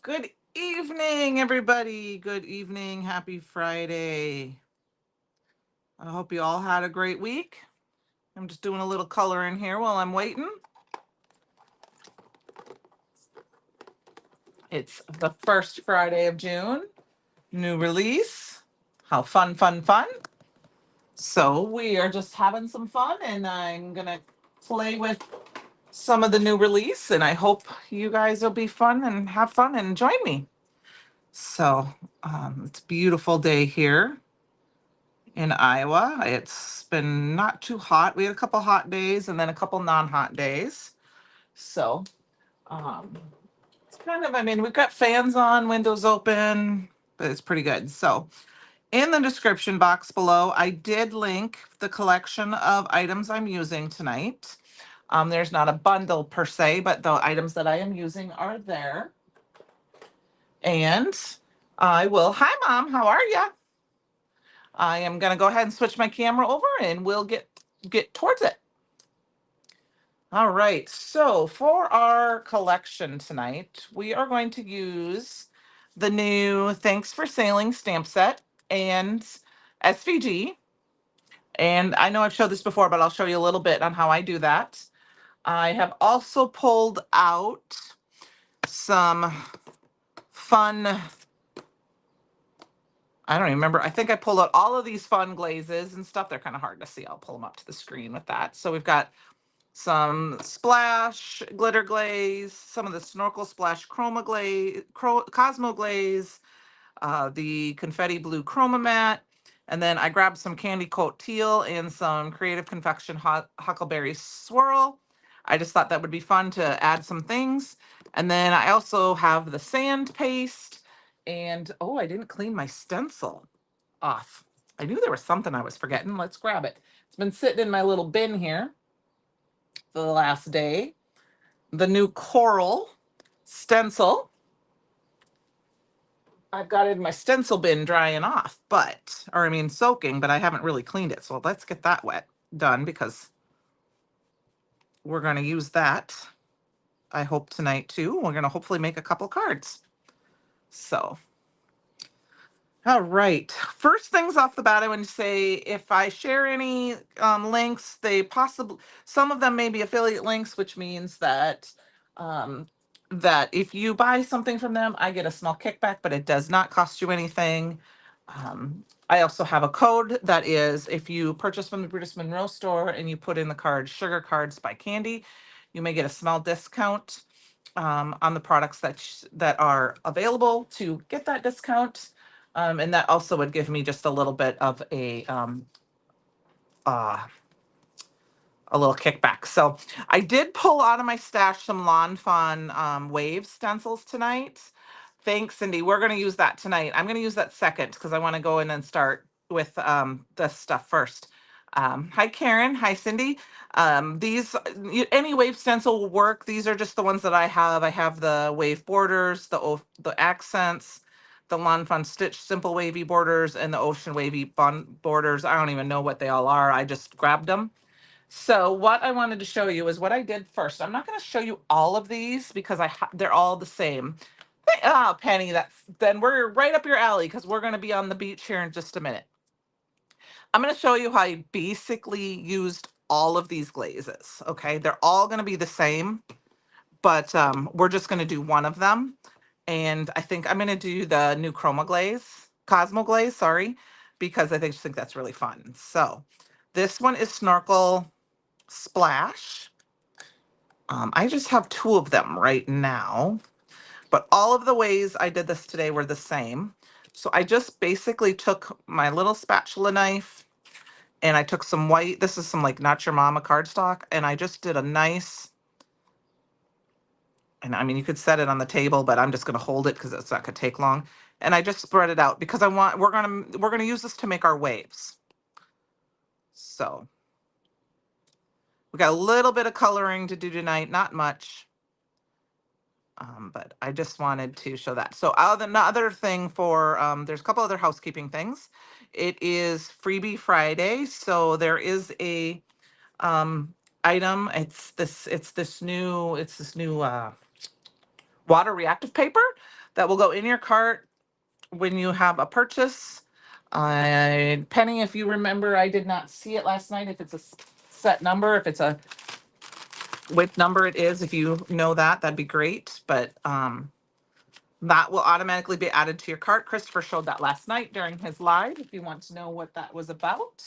Good evening, everybody. Good evening. Happy Friday. I hope you all had a great week. I'm just doing a little color in here while I'm waiting. It's the first Friday of June. New release. How fun, fun, fun. So we are just having some fun, and I'm going to play with some of the new release, and I hope you guys will be fun and have fun and join me. So it's a beautiful day here in Iowa. It's been not too hot. We had a couple hot days and then a couple non-hot days. So um, it's kind of, I mean, we've got fans on, windows open, but it's pretty good. So in the description box below, I did link the collection of items I'm using tonight. There's not a bundle per se, but the items that I am using are there. And hi Mom, how are you? I am gonna go ahead and switch my camera over and we'll get towards it. All right, so for our collection tonight, we are going to use the new Thanks for Sailing stamp set and SVG. And I know I've showed this before, but I'll show you a little bit on how I do that. I have also pulled out some fun, I don't even remember. I think I pulled out all of these fun glazes and stuff. They're kind of hard to see. I'll pull them up to the screen with that. So we've got some splash glitter glaze, some of the snorkel splash chroma glaze, Cosmo glaze, the confetti blue chroma mat, and then I grabbed some candy coat teal and some creative confection huckleberry swirl. I just thought that would be fun to add some things. And then I also have the sand paste, and oh, I didn't clean my stencil off. I knew there was something I was forgetting. Let's grab it. It's been sitting in my little bin here for the last day. The new coral stencil. I've got it in my stencil bin drying off, soaking, but I haven't really cleaned it. So let's get that done because we're going to use that, I hope, tonight too. We're going to hopefully make a couple cards. So all right. First things off the bat, I want to say if I share any links, some of them may be affiliate links, which means um, that if you buy something from them, I get a small kickback, but it does not cost you anything. I also have a code that is if you purchase from the Brutus Monroe store and you put in the card Sugar Cards by Candi, you may get a small discount on the products that are available to get that discount. And that also would give me just a little bit of uh, a little kickback. So I did pull out of my stash some Lawn Fawn wave stencils tonight. Thanks, Cindy. We're going to use that tonight. I'm going to use that second because I want to go in and start with this stuff first. Hi, Karen. Hi, Cindy. Any wave stencil will work. These are just the ones that I have. I have the wave borders, the accents, the Lawn Fawn Stitch simple wavy borders, and the ocean wavy borders. I don't even know what they all are. I just grabbed them. So what I wanted to show you is what I did first. I'm not going to show you all of these because they're all the same. Oh, Penny, then we're right up your alley because we're going to be on the beach here in just a minute. I'm going to show you how I basically used all of these glazes. Okay, they're all going to be the same, but we're just going to do one of them. And I think I'm going to do the new Cosmo glaze, sorry, because I just think that's really fun. So this one is Snorkel Splash. I just have two of them right now, but all of the ways I did this today were the same. So I just basically took my little spatula knife and I took some white, this is some like Not Your Mama cardstock, and I just did a nice, and I mean, you could set it on the table, but I'm just going to hold it because it's not going to take long. And I just spread it out because we're going to use this to make our waves. So we got a little bit of coloring to do tonight, not much. But I just wanted to show that. So another thing there's a couple other housekeeping things. It is Freebie Friday. So there is a item. It's this new water reactive paper that will go in your cart when you have a purchase. Penny, if you remember, I did not see it last night. If it's a set number, if it's a which number it is, if you know that, that'd be great. But that will automatically be added to your cart. Christopher showed that last night during his live. If you want to know what that was about,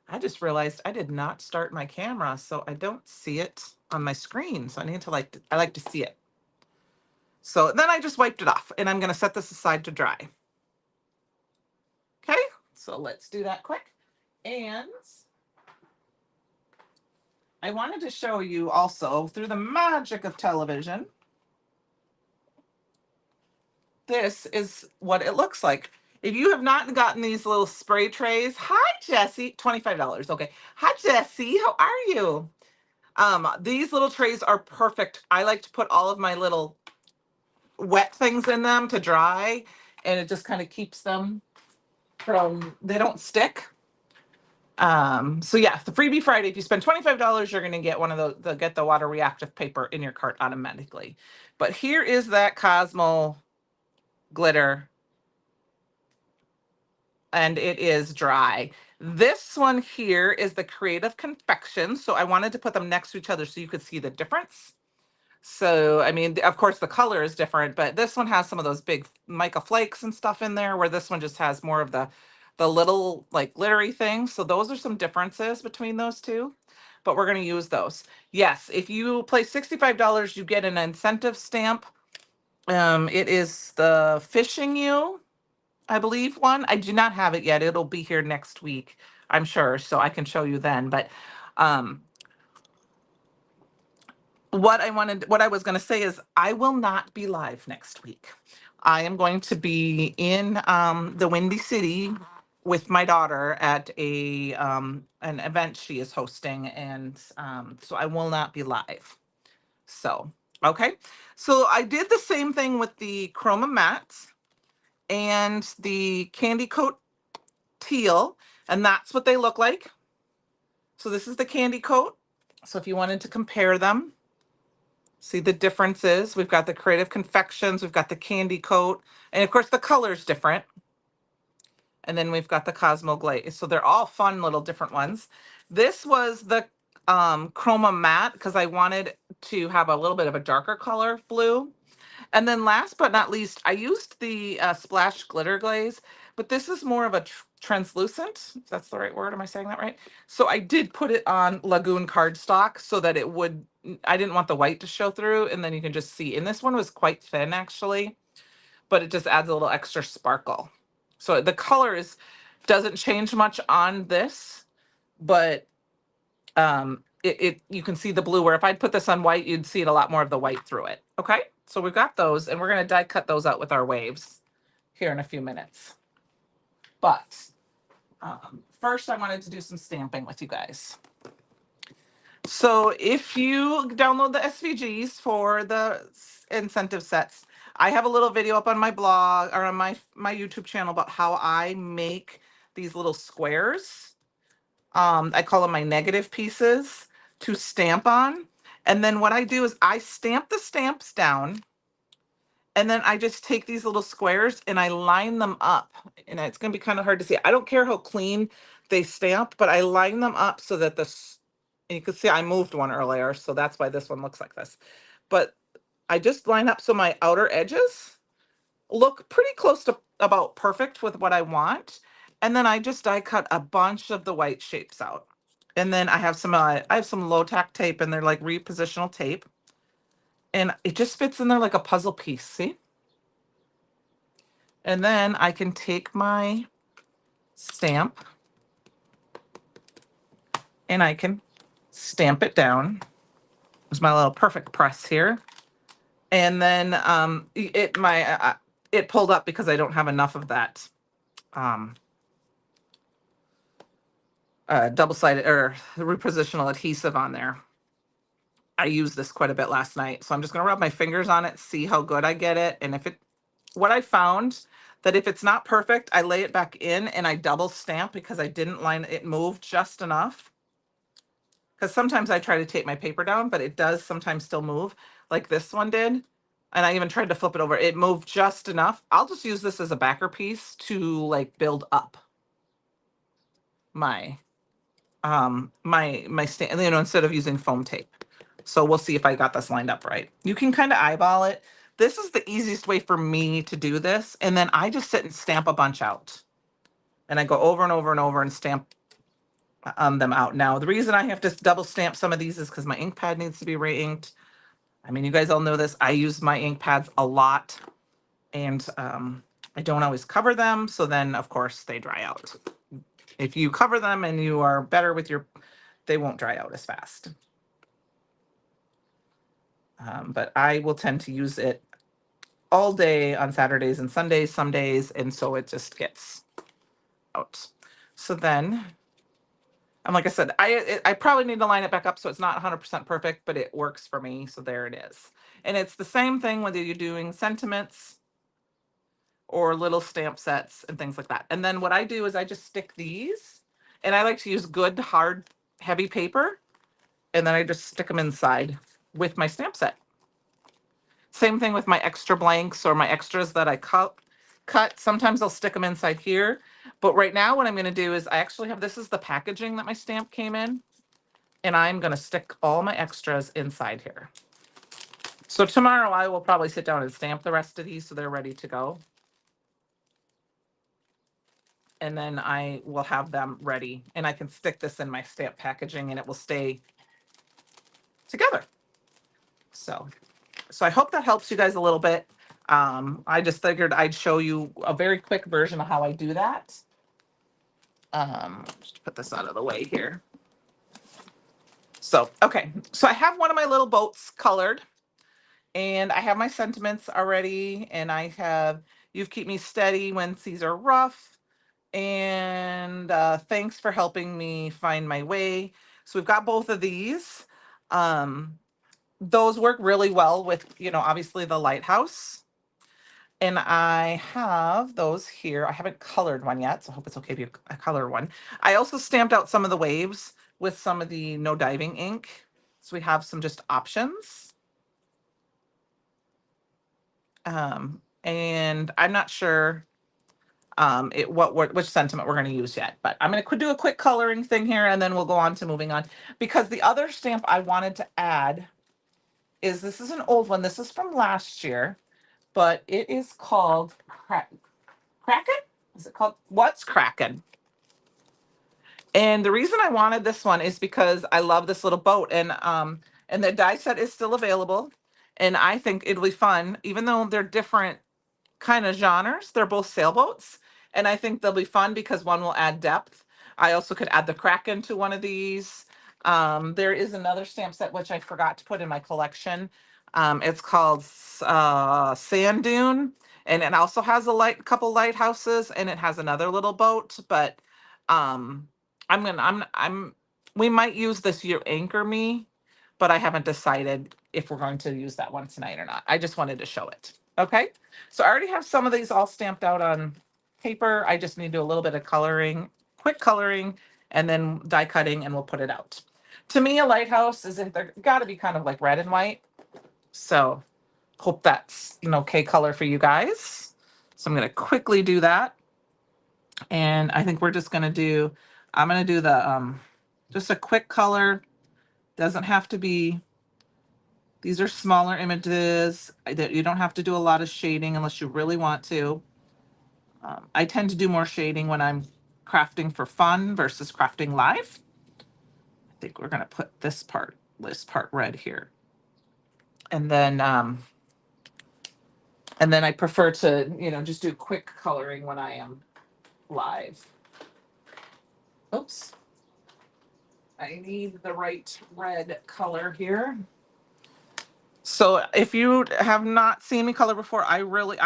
I just realized I did not start my camera, so I don't see it on my screen. So I need to I like to see it. So then I just wiped it off, and I'm going to set this aside to dry. Okay, so let's do that quick. And I wanted to show you also, through the magic of television, this is what it looks like. If you have not gotten these little spray trays, hi Jesse, $25. Okay. Hi Jesse, how are you? These little trays are perfect. I like to put all of my little wet things in them to dry, and it just kind of keeps them from, they don't stick. So yeah, the freebie Friday, if you spend $25, you're going to get one of those, get the water reactive paper in your cart automatically. But here is that Cosmo glitter, and it is dry. This one here is the Creative Confection. So I wanted to put them next to each other so you could see the difference. So, I mean, of course the color is different, but this one has some of those big mica flakes and stuff in there, where this one just has more of the little like glittery things. So those are some differences between those two, but we're going to use those. Yes, if you play $65, you get an incentive stamp. It is the Fishing You, I believe, one. I do not have it yet. It'll be here next week, I'm sure, so I can show you then. But what I was going to say is I will not be live next week. I am going to be in the Windy City with my daughter at an event she is hosting, and so I will not be live. So, okay. So I did the same thing with the Chroma Matte and the Candy Coat Teal, and that's what they look like. So this is the Candy Coat. So if you wanted to compare them, see the differences. We've got the Creative Confections, we've got the Candy Coat, and of course the color's different. And then we've got the Cosmo Glaze. So they're all fun little different ones. This was the Chroma Matte because I wanted to have a little bit of a darker color blue. And then last but not least, I used the Splash Glitter Glaze, but this is more of a translucent, if that's the right word. Am I saying that right? So I did put it on Lagoon cardstock so that it would, I didn't want the white to show through, and then you can just see. And this one was quite thin actually, but it just adds a little extra sparkle. So the color doesn't change much on this, but you can see the blue, where if I'd put this on white, you'd see it a lot more of the white through it. Okay, so we've got those, and we're going to die cut those out with our waves here in a few minutes. But first I wanted to do some stamping with you guys. So if you download the SVGs for the incentive sets, I have a little video up on my blog or on my YouTube channel about how I make these little squares. I call them my negative pieces to stamp on. And then what I do is I stamp the stamps down, and then I just take these little squares and I line them up. And it's going to be kind of hard to see. I don't care how clean they stamp, but I line them up so that and you can see I moved one earlier, so that's why this one looks like this. But I just line up so my outer edges look pretty close to about perfect with what I want. And then I just die cut a bunch of the white shapes out. And then I have some low tack tape, and they're like repositional tape. And it just fits in there like a puzzle piece, see? And then I can take my stamp and I can stamp it down. There's my little perfect press here. And then it pulled up because I don't have enough of that double-sided or repositional adhesive on there. I used this quite a bit last night, so I'm just going to rub my fingers on it, see how good I get it. And what I found, that if it's not perfect, I lay it back in and I double stamp because I didn't line it, moved just enough. Because sometimes I try to tape my paper down, but it does sometimes still move, like this one did. And I even tried to flip it over. It moved just enough. I'll just use this as a backer piece to like build up my my stand, you know, instead of using foam tape. So we'll see if I got this lined up right. You can kind of eyeball it. This is the easiest way for me to do this. And then I just sit and stamp a bunch out. And I go over and over and over and stamp them out. Now, the reason I have to double stamp some of these is because my ink pad needs to be re-inked. I mean, you guys all know this. I use my ink pads a lot, and I don't always cover them. So then, of course, they dry out. If you cover them and you are better with your, they won't dry out as fast. But I will tend to use it all day on Saturdays and Sundays some days, and so it just gets out. So then, and like I said, I probably need to line it back up so it's not 100% perfect, but it works for me. So there it is. And it's the same thing whether you're doing sentiments or little stamp sets and things like that. And then what I do is I just stick these, and I like to use good, hard, heavy paper, and then I just stick them inside with my stamp set. Same thing with my extra blanks or my extras that I cut. Sometimes I'll stick them inside here. But right now what I'm going to do is I actually have, this is the packaging that my stamp came in. And I'm going to stick all my extras inside here. So tomorrow I will probably sit down and stamp the rest of these so they're ready to go. And then I will have them ready. And I can stick this in my stamp packaging and it will stay together. So I hope that helps you guys a little bit. I just figured I'd show you a very quick version of how I do that. Just put this out of the way here. So, okay. So I have one of my little boats colored, and I have my sentiments already, and I have, you've keep me steady when seas are rough, and thanks for helping me find my way. So we've got both of these. Those work really well with, you know, obviously the lighthouse. And I have those here. I haven't colored one yet, so I hope it's okay if you color one. I also stamped out some of the waves with some of the no diving ink. So we have some just options. And I'm not sure which sentiment we're going to use yet, but I'm going to do a quick coloring thing here, and then we'll go on to moving on. Because the other stamp I wanted to add is, this is an old one. This is from last year, but it is called Kraken? Is it called What's Kraken? And the reason I wanted this one is because I love this little boat, and the die set is still available, and I think it'll be fun, even though they're different kind of genres. They're both sailboats, and I think they'll be fun because one will add depth. I also could add the Kraken to one of these. There is another stamp set which I forgot to put in my collection. It's called Sand Dune, and it also has a couple lighthouses, and it has another little boat. But um, we might use this year Anchor Me, but I haven't decided if we're going to use that one tonight or not. I just wanted to show it. Okay, so I already have some of these all stamped out on paper. I just need to do a little bit of coloring, quick coloring, and then die cutting, and we'll put it out. To me, a lighthouse is, they're got to be kind of like red and white. So hope that's an okay color for you guys. So I'm going to quickly do that. And I think we're just going to do, I'm going to do the, just a quick color. Doesn't have to be, these are smaller images. You don't have to do a lot of shading unless you really want to. I tend to do more shading when I'm crafting for fun versus crafting live. I think we're going to put this part red here. And then I prefer to, you know, just do quick coloring when I am live. Oops. I need the right red color here. So if you have not seen me color before, I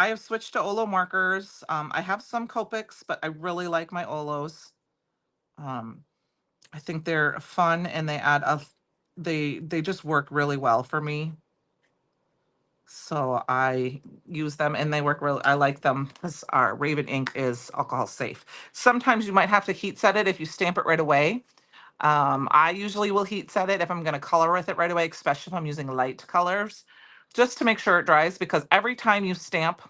have switched to Olo markers. I have some Copics, but I really like my Olos. I think they're fun, and they just work really well for me. So I use them, and they work really, I like them because our Raven ink is alcohol safe. Sometimes you might have to heat set it if you stamp it right away. I usually will heat set it if I'm going to color with it right away, especially if I'm using light colors. just to make sure it dries, because every time you stamp,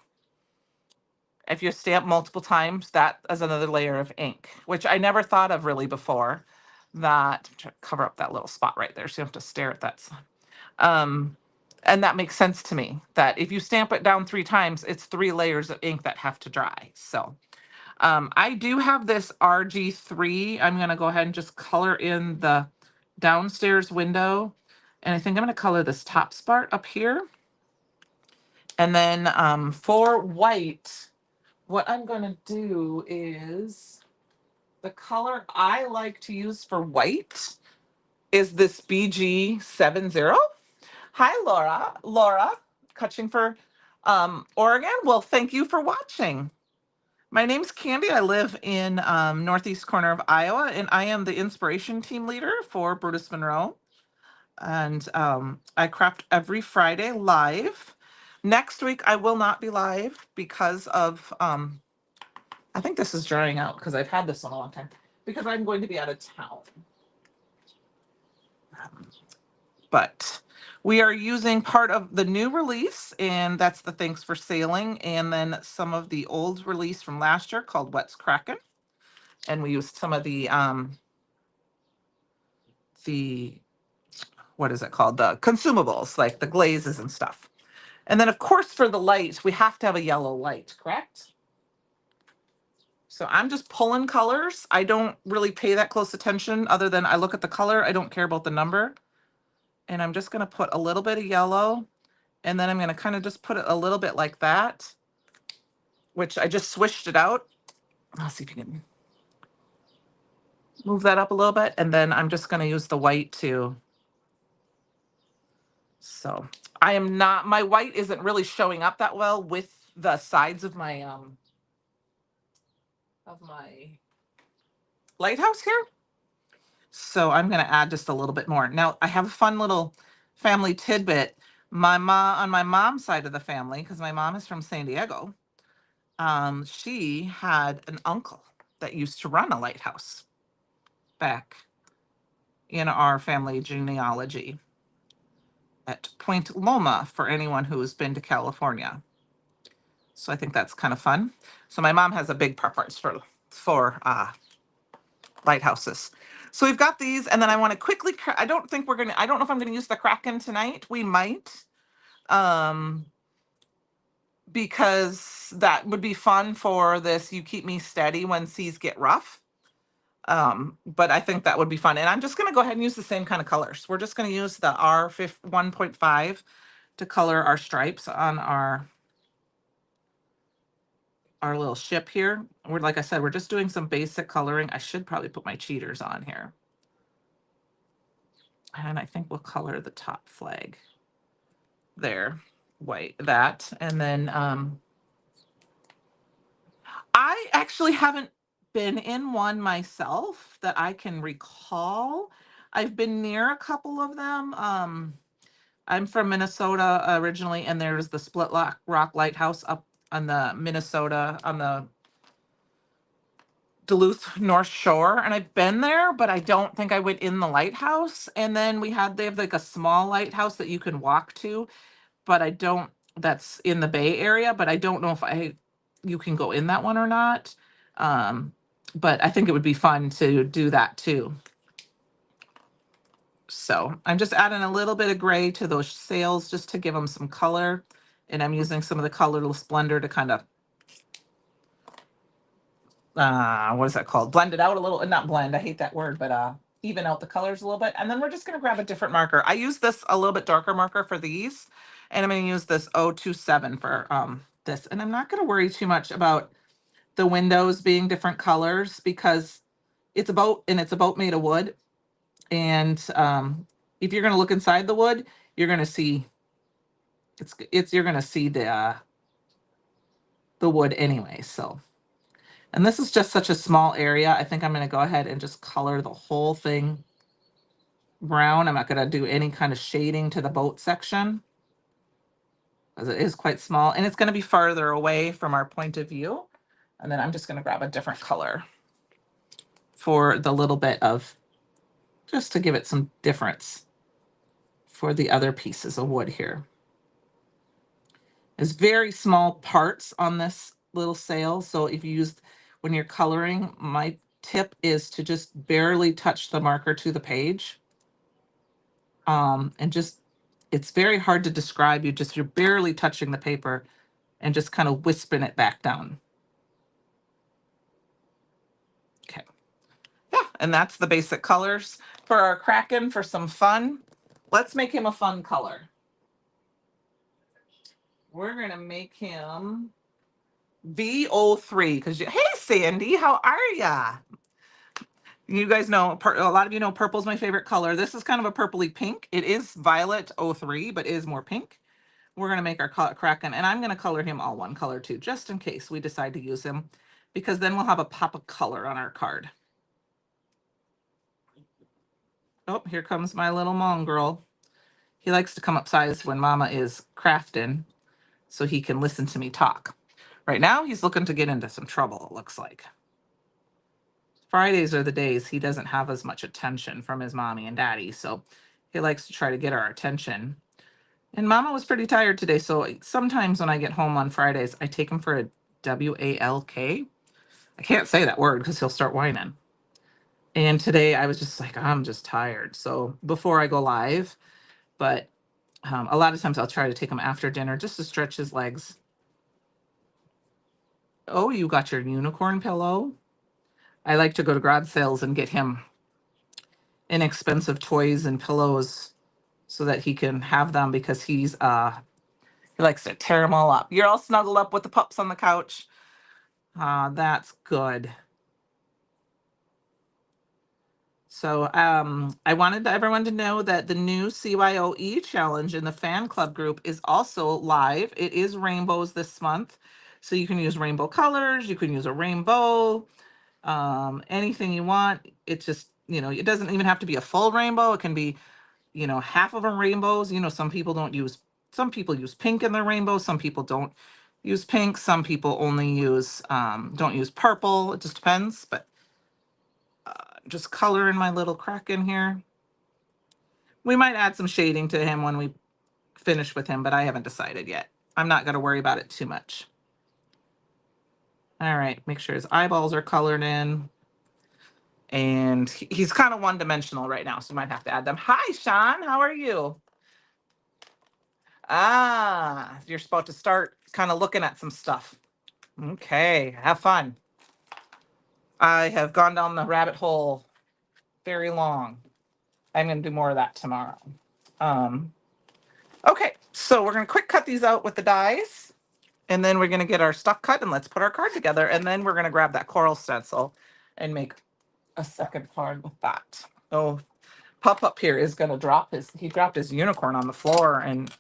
if you stamp multiple times, that is another layer of ink, which I never thought of really before. That, try to cover up that little spot right there so you don't have to stare at that. Um, and that makes sense to me, that if you stamp it down 3 times, it's 3 layers of ink that have to dry. So I do have this RG3. I'm going to go ahead and just color in the downstairs window. And I think I'm going to color this top part up here. And then for white, what I'm going to do is, the color I like to use for white is this BG70. Hi, Laura. Laura, catching for Oregon. Well, thank you for watching. My name's Candy. I live in northeast corner of Iowa, and I am the inspiration team leader for Brutus Monroe. And I craft every Friday live. Next week, I will not be live because of, I think this is drying out because I've had this one a long time, because I'm going to be out of town. But we are using part of the new release, and that's the Thanks for Sailing, and then some of the old release from last year called What's Crackin'. And we used some of the what is it called? The consumables, like the glazes and stuff. And then of course for the light, we have to have a yellow light, correct? So I'm just pulling colors. I don't really pay that close attention, other than I look at the color. I don't care about the number. And I'm just going to put a little bit of yellow, and then I'm going to kind of just put it a little bit like that, which I just swished it out. Let's see if you can move that up a little bit. And then I'm just going to use the white too. So I am not, my white isn't really showing up that well with the sides of my lighthouse here. So I'm going to add just a little bit more. Now I have a fun little family tidbit. My mom, on my mom's side of the family, because my mom is from San Diego, she had an uncle that used to run a lighthouse back in our family genealogy at Point Loma, for anyone who has been to California. So I think that's kind of fun. So my mom has a big preference for lighthouses. So we've got these, and then I want to quickly, I don't know if I'm going to use the Kraken tonight. We might, because that would be fun for this You Keep Me Steady When Seas Get Rough. But I think that would be fun. And I'm just going to go ahead and use the same kind of colors. We're just going to use the R1.5 to color our stripes on our little ship here. We're, like I said, we're just doing some basic coloring. I should probably put my cheaters on here. And I think we'll color the top flag there, white, that. And then I actually haven't been in one myself that I can recall. I've been near a couple of them. I'm from Minnesota originally, and there's the Split Rock Lighthouse up on the Minnesota, on the Duluth North Shore, and I've been there, but I don't think I went in the lighthouse. And then they have like a small lighthouse that you can walk to, but I don't, that's in the Bay Area, but I don't know if you can go in that one or not. But I think it would be fun to do that too. So I'm just adding a little bit of gray to those sails just to give them some color. And I'm using some of the colorless blender to kind of, what is that called? Blend it out a little, not blend, I hate that word, but even out the colors a little bit. And then we're just gonna grab a different marker. I use this a little bit darker marker for these, and I'm gonna use this 027 for this. And I'm not gonna worry too much about the windows being different colors, because it's a boat, and it's a boat made of wood. And if you're gonna look inside the wood, you're gonna see you're gonna see the wood anyway. So, and this is just such a small area. I think I'm gonna go ahead and just color the whole thing brown. I'm not gonna do any kind of shading to the boat section, because it is quite small, and it's gonna be farther away from our point of view. And then I'm just gonna grab a different color for the little bit of, just to give it some difference for the other pieces of wood here. There's very small parts on this little sail. So if you use, when you're coloring, my tip is to just barely touch the marker to the page. And just, it's very hard to describe. You're barely touching the paper and just kind of wisping it back down. Okay. Yeah, and that's the basic colors for our Kraken. For some fun, let's make him a fun color. We're going to make him VO3 because, hey, Sandy, how are ya? You guys know, a lot of you know purple's my favorite color. This is kind of a purpley pink. It is violet 03, but is more pink. We're going to make our Kraken, and I'm going to color him all one color too, just in case we decide to use him, because then we'll have a pop of color on our card. Oh, here comes my little mongrel. He likes to come upstairs when Mama is crafting so he can listen to me talk. Right now, he's looking to get into some trouble, it looks like. Fridays are the days he doesn't have as much attention from his mommy and daddy, so he likes to try to get our attention. And Mama was pretty tired today, so sometimes when I get home on Fridays, I take him for a WALK. I can't say that word because he'll start whining. And today I was just like, I'm just tired. So before I go live, but a lot of times I'll try to take him after dinner just to stretch his legs. Oh, you got your unicorn pillow? I like to go to garage sales and get him inexpensive toys and pillows so that he can have them, because he likes to tear them all up. You're all snuggled up with the pups on the couch. That's good. So I wanted everyone to know that the new CYOE challenge in the fan club group is also live. It is rainbows this month. So you can use rainbow colors, you can use a rainbow, anything you want. It's just, it doesn't even have to be a full rainbow. It can be, half of them rainbows. Some people use pink in their rainbow. Some people don't use pink. Some people only don't use purple. It just depends, but just color in my little Kraken here. We might add some shading to him when we finish with him, but I haven't decided yet. I'm not going to worry about it too much. All right, make sure his eyeballs are colored in. And he's kind of one-dimensional right now, so you might have to add them. Hi, Sean. How are you? You're supposed to start kind of looking at some stuff. Okay, have fun. I have gone down the rabbit hole very long. I'm going to do more of that tomorrow. Okay, so we're going to quick cut these out with the dies, and then we're going to get our stuff cut, and let's put our card together, and then we're going to grab that coral stencil and make a second card with that. Oh, Pup up here is going to he dropped his unicorn on the floor, and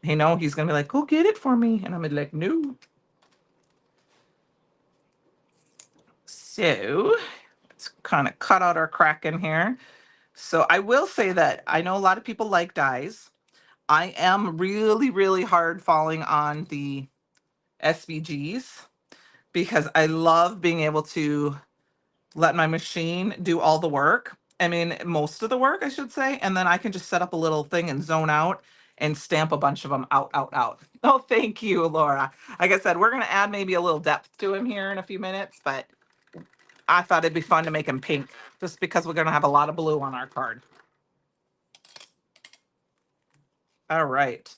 he's going to be like, go get it for me. And I'm going to be like, no. So let's kind of cut out our Kraken here. So I will say that I know a lot of people like dies. I am really, really hard falling on the SVGs because I love being able to let my machine do all the work. I mean, most of the work, I should say. And then I can just set up a little thing and zone out and stamp a bunch of them out, out, out. Oh, thank you, Laura. Like I said, we're going to add maybe a little depth to him here in a few minutes, but I thought it'd be fun to make him pink just because we're going to have a lot of blue on our card. All right.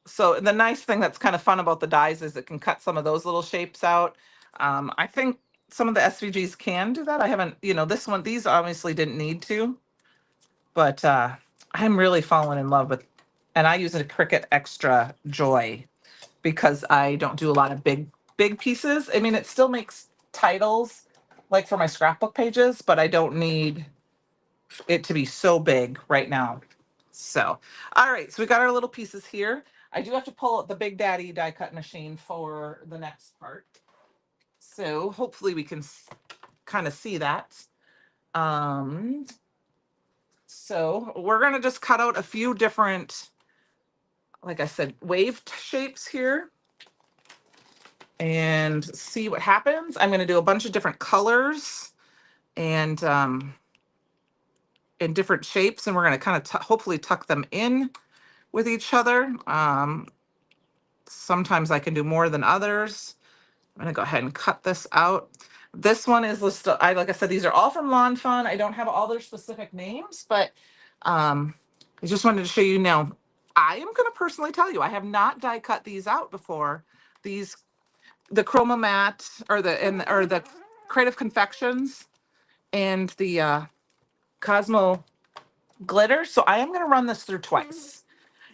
So the nice thing that's kind of fun about the dies is it can cut some of those little shapes out. I think some of the SVGs can do that. I haven't, these obviously didn't need to, but I'm really falling in love with, and I use a Cricut Extra Joy because I don't do a lot of big pieces. I mean, it still makes titles like for my scrapbook pages, but I don't need it to be so big right now. So, all right, so we got our little pieces here. I do have to pull out the Big Daddy die cut machine for the next part. So hopefully we can kind of see that. So we're going to just cut out a few different, like I said, wave shapes here and see what happens. I'm going to do a bunch of different colors and in different shapes, and we're going to kind of hopefully tuck them in with each other. sometimes I can do more than others. I'm gonna go ahead and cut this out. This one is listed, like I said, these are all from Lawn Fun. I don't have all their specific names, but I just wanted to show you now. I am gonna personally tell you, I have not die cut these out before. These, the Chroma Matte or the Creative Confections and the Cosmo Glitter. So I am gonna run this through twice.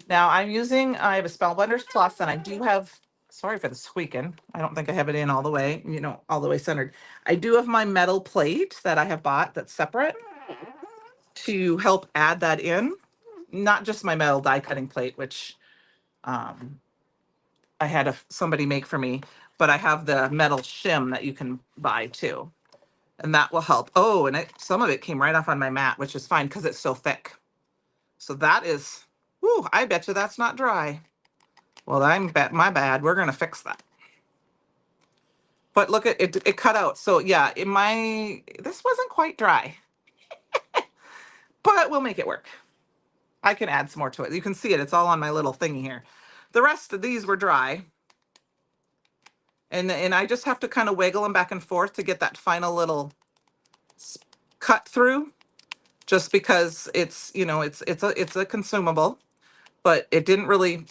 Now I have a Spellbinders Plus, and I do have, sorry for the squeaking. I don't think I have it in all the way, all the way centered. I do have my metal plate that I have bought that's separate to help add that in. Not just my metal die cutting plate, which I had somebody make for me, but I have the metal shim that you can buy too. And that will help. Oh, and some of it came right off on my mat, which is fine because it's so thick. So that is, whoo, I bet you that's not dry. Well, my bad. We're gonna fix that. But look at it, it cut out. So yeah, this wasn't quite dry, but we'll make it work. I can add some more to it. You can see it, it's all on my little thingy here. The rest of these were dry. And I just have to kind of wiggle them back and forth to get that final little cut through, just because it's, it's a consumable, but it didn't really,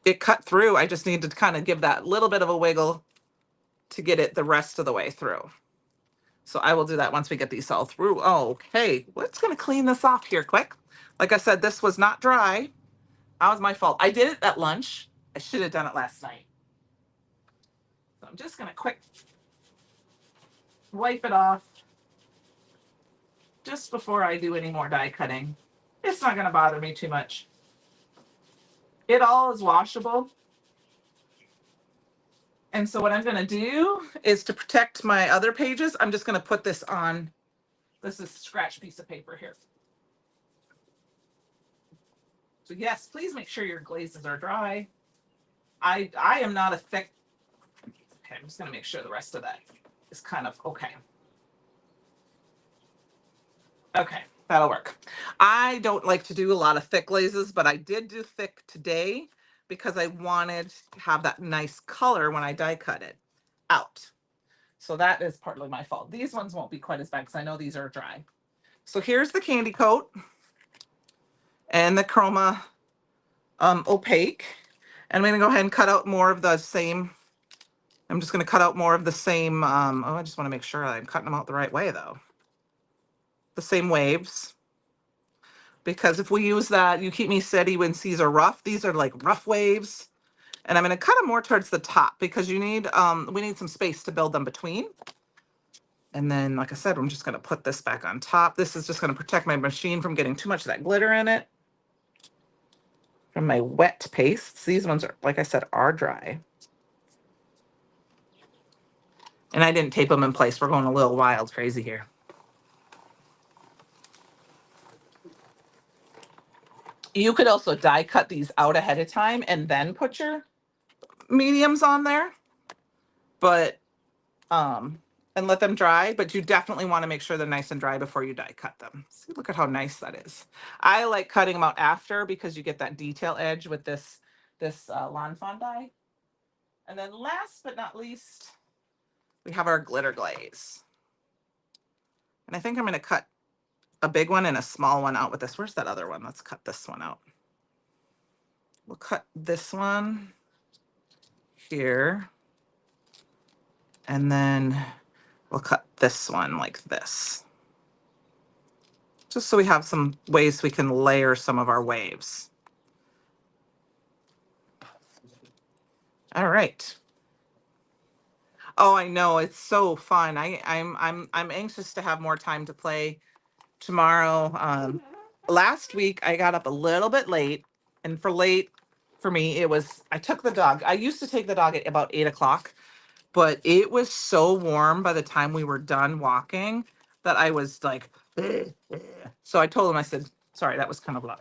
it cut through. I just need to kind of give that little bit of a wiggle to get it the rest of the way through. So I will do that once we get these all through. Oh, okay, let's gonna clean this off here quick. Like I said, this was not dry. That was my fault. I did it at lunch. I should have done it last night. So I'm just gonna quick wipe it off just before I do any more die cutting. It's not gonna bother me too much. It all is washable. And so what I'm gonna do is, to protect my other pages, I'm just gonna put this on, this is a scratch piece of paper here. So yes, please make sure your glazes are dry. I am not a thick, okay, I'm just gonna make sure the rest of that is kind of okay. Okay, that'll work. I don't like to do a lot of thick glazes, but I did do thick today because I wanted to have that nice color when I die cut it out. So that is partly my fault. These ones won't be quite as bad because I know these are dry. So here's the candy coat and the Chroma opaque. And I'm gonna go ahead and cut out more of the same. I'm just gonna cut out more of the same, I just wanna make sure I'm cutting them out the right way though. The same waves. Because if we use that, you keep me steady when seas are rough, these are like rough waves. And I'm gonna cut them more towards the top because we need some space to build them between. And then, like I said, I'm just gonna put this back on top. This is just gonna protect my machine from getting too much of that glitter in it. From my wet pastes. These ones are, like I said, are dry. And I didn't tape them in place. We're going a little wild crazy here. You could also die cut these out ahead of time and then put your mediums on there, but and let them dry, but you definitely want to make sure they're nice and dry before you die cut them. See, look at how nice that is. I like cutting them out after because you get that detail edge with this Lawn Fawn die. And then last but not least, we have our glitter glaze. And I think I'm going to cut a big one and a small one out with this. Where's that other one? Let's cut this one out. We'll cut this one here. And then we'll cut this one like this. Just so we have some ways we can layer some of our waves. All right. Oh, I know, it's so fun. I'm anxious to have more time to play tomorrow. Last week I got up a little bit late, and for me, it was, I took the dog. I used to take the dog at about 8 o'clock, but it was so warm by the time we were done walking that I was like, so I told him, I said, sorry, that was kind of loud.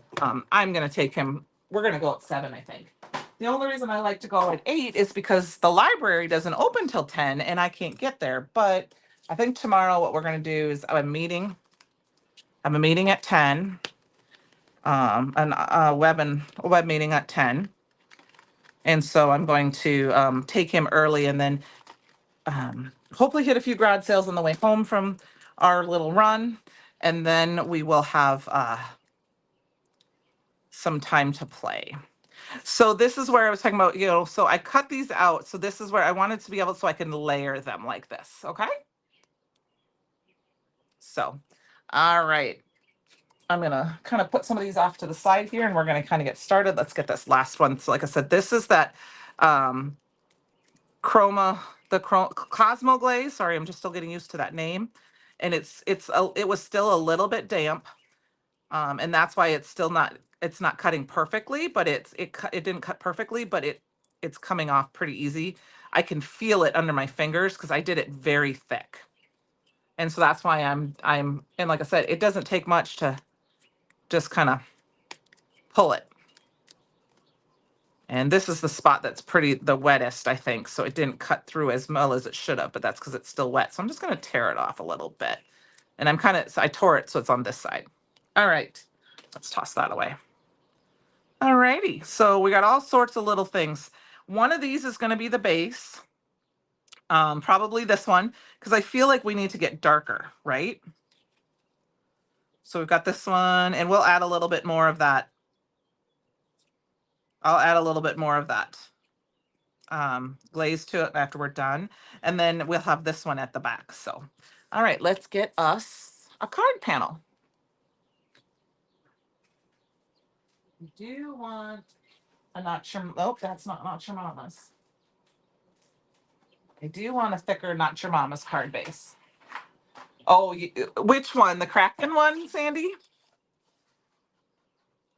I'm going to take him. We're going to go at 7, I think. The only reason I like to go at 8 is because the library doesn't open till 10 and I can't get there. But I think tomorrow what we're going to do is I have a meeting at 10, a web meeting at 10. And so I'm going to take him early and then hopefully hit a few garage sales on the way home from our little run. And then we will have some time to play. So this is where I was talking about, so I cut these out. So this is where I wanted to be able, so I can layer them like this. Okay. So, all right. I'm going to kind of put some of these off to the side here and we're going to kind of get started. Let's get this last one. So like I said, this is that um, Cosmo Glaze. Sorry, I'm just still getting used to that name. And it was still a little bit damp. And that's why it's not cutting perfectly, but it didn't cut perfectly, but it's coming off pretty easy. I can feel it under my fingers because I did it very thick. And so that's why and like I said, it doesn't take much to just kind of pull it. And this is the spot that's the wettest, I think. So it didn't cut through as well as it should have, but that's because it's still wet. So I'm just going to tear it off a little bit. And I tore it so it's on this side. All right, let's toss that away. All righty, so we got all sorts of little things. One of these is going to be the base. Probably this one, because I feel like we need to get darker, right? So we've got this one, and we'll add a little bit more of that. I'll add a little bit more of that glaze to it after we're done. And then we'll have this one at the back. So, all right, let's get us a card panel. We do want a Not Your, oh, that's not Your Mama's. I do want a thicker Not Your Mama's card base. Oh, which one? The Kraken one, Sandy?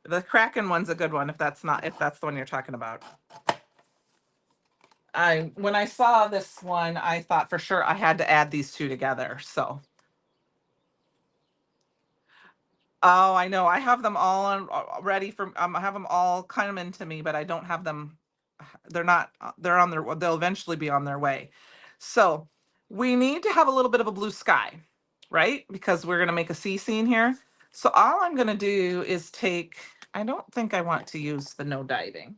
The Kraken one's a good one if that's the one you're talking about. When I saw this one, I thought for sure I had to add these two together. So. Oh, I know. I have them all ready for. I have them all kind of into me, but I don't have them. They're not. They're on their. They'll eventually be on their way. So we need to have a little bit of a blue sky, right? Because we're gonna make a sea scene here. So all I'm gonna do is take. I don't think I want to use the no diving.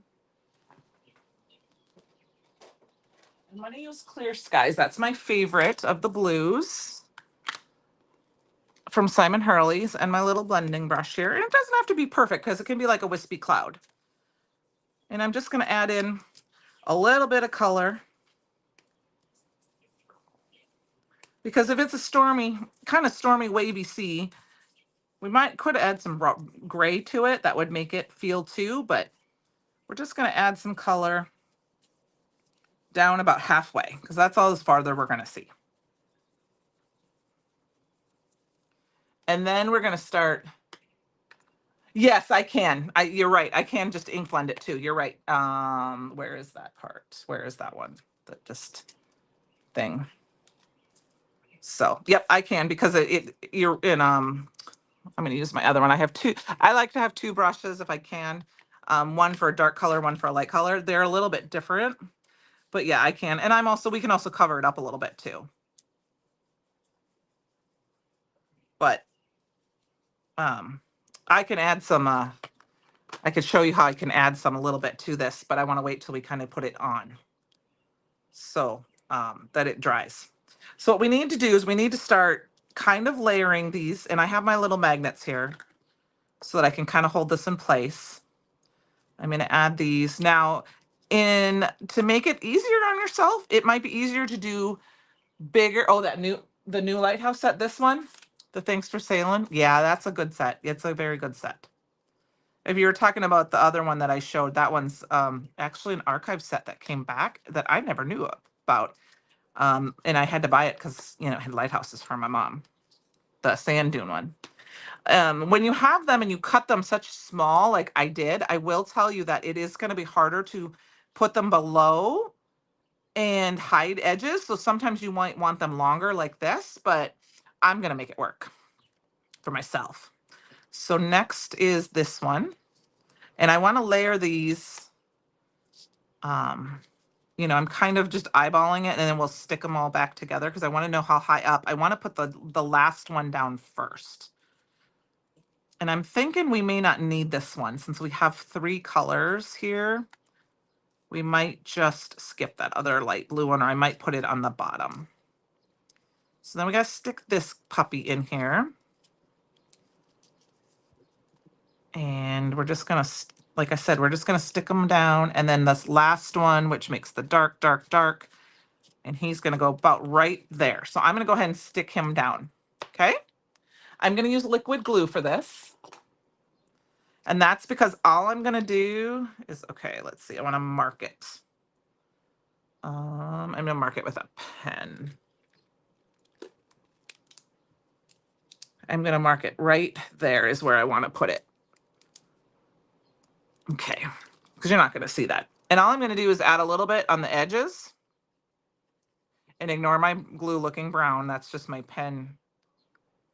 I'm going to use Clear Skies. That's my favorite of the blues from Simon Hurley's, and my little blending brush here. And it doesn't have to be perfect because it can be like a wispy cloud. And I'm just going to add in a little bit of color. Because if it's a kind of stormy, wavy sea, we could add some gray to it. That would make it feel too, but we're just going to add some color down about halfway because that's all as farther we're going to see. And then we're going to start. Yes, I can. You're right. I can just ink blend it too. You're right. Where is that part? Where is that one? That just thing. So, yep, I can because you're in I'm going to use my other one. I have two. I like to have two brushes if I can. One for a dark color, one for a light color. They're a little bit different. But yeah, I can. And we can also cover it up a little bit too. But I can add some I could show you how I can add some a little bit to this, but I want to wait till we kind of put it on so that it dries. So what we need to do is we need to start kind of layering these, and I have my little magnets here so that I can kind of hold this in place. I'm going to add these. Now, to make it easier on yourself, it might be easier to do bigger. Oh, the new lighthouse set, this one, the Thanks for Sailing. Yeah, that's a good set. It's a very good set. If you were talking about the other one that I showed, that one's actually an archive set that came back that I never knew about. And I had to buy it because, it had lighthouses for my mom, the sand dune one. When you have them and you cut them such small, like I did, I will tell you that it is going to be harder to put them below and hide edges. So sometimes you might want them longer like this, but I'm going to make it work for myself. So next is this one. And I want to layer these. I'm kind of just eyeballing it, and then we'll stick them all back together because I want to know how high up. I want to put the last one down first. And I'm thinking we may not need this one since we have 3 colors here. we might just skip that other light blue one, or I might put it on the bottom. So then we got to stick this puppy in here. And we're just going to, like I said, we're just going to stick them down. And then this last one, which makes the dark, dark, dark, and he's going to go about right there. So I'm going to go ahead and stick him down. Okay. I'm going to use liquid glue for this. And that's because all I'm going to do is, okay, let's see. I want to mark it. I'm going to mark it with a pen. I'm going to mark it right there is where I want to put it. Okay, because you're not going to see that. And all I'm going to do is add a little bit on the edges and ignore my glue looking brown. That's just my pen.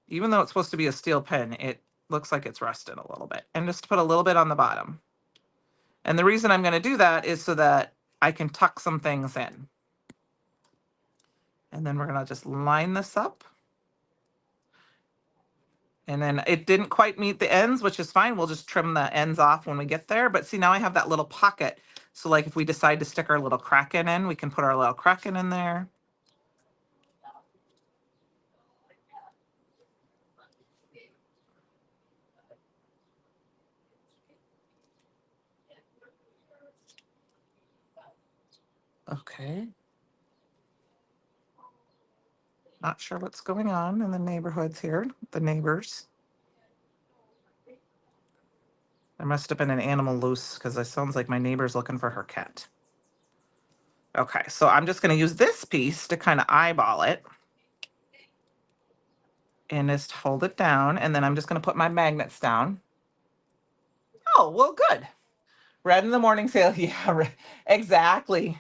Even though it's supposed to be a steel pen, it looks like it's rusted a little bit. And just put a little bit on the bottom. And the reason I'm going to do that is so that I can tuck some things in. And then we're going to just line this up. And then it didn't quite meet the ends, which is fine. We'll just trim the ends off when we get there. But see, now I have that little pocket. So like if we decide to stick our little kraken in, we can put our little kraken in there. Okay. Not sure what's going on in the neighborhoods here, the neighbors. There must have been an animal loose because it sounds like my neighbor's looking for her cat. Okay, so I'm just going to use this piece to kind of eyeball it. And just hold it down. And then I'm just going to put my magnets down. Oh, well, good. Red in the morning sale. Yeah, exactly.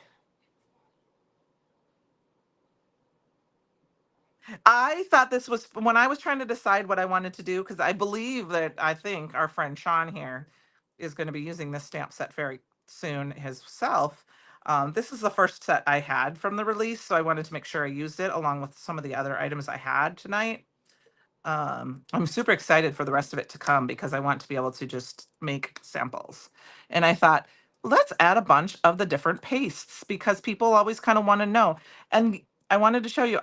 I thought this was when I was trying to decide what I wanted to do, because I believe that I think our friend Sean here is going to be using this stamp set very soon himself. This is the first set I had from the release, so I wanted to make sure I used it along with some of the other items I had tonight. I'm super excited for the rest of it to come because I want to be able to just make samples. And I thought, let's add a bunch of the different pastes because people always kind of want to know. And I wanted to show you,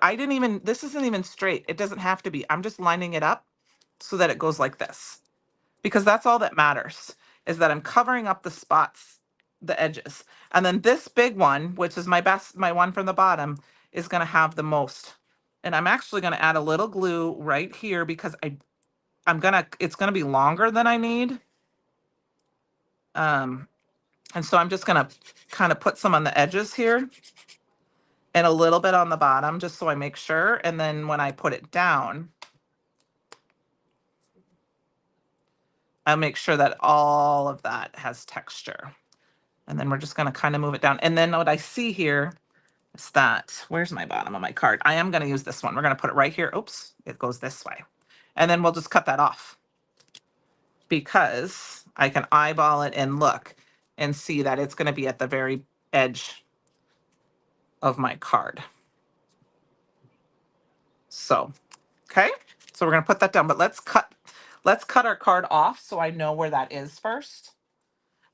this isn't even straight. It doesn't have to be. I'm just lining it up so that it goes like this because that's all that matters is that I'm covering up the spots, the edges. And then this big one, which is my one from the bottom, is going to have the most. And I'm actually going to add a little glue right here because it's going to be longer than I need. And so I'm just going to kind of put some on the edges here and a little bit on the bottom just so I make sure. And then when I put it down, I'll make sure that all of that has texture. And then we're just going to kind of move it down. And then what I see here is that, where's my bottom of my card? I am going to use this one. We're going to put it right here. Oops, it goes this way. And then we'll just cut that off because I can eyeball it and look and see that it's going to be at the very edge of my card. So, okay. So we're going to put that down, but let's cut our card off so I know where that is first.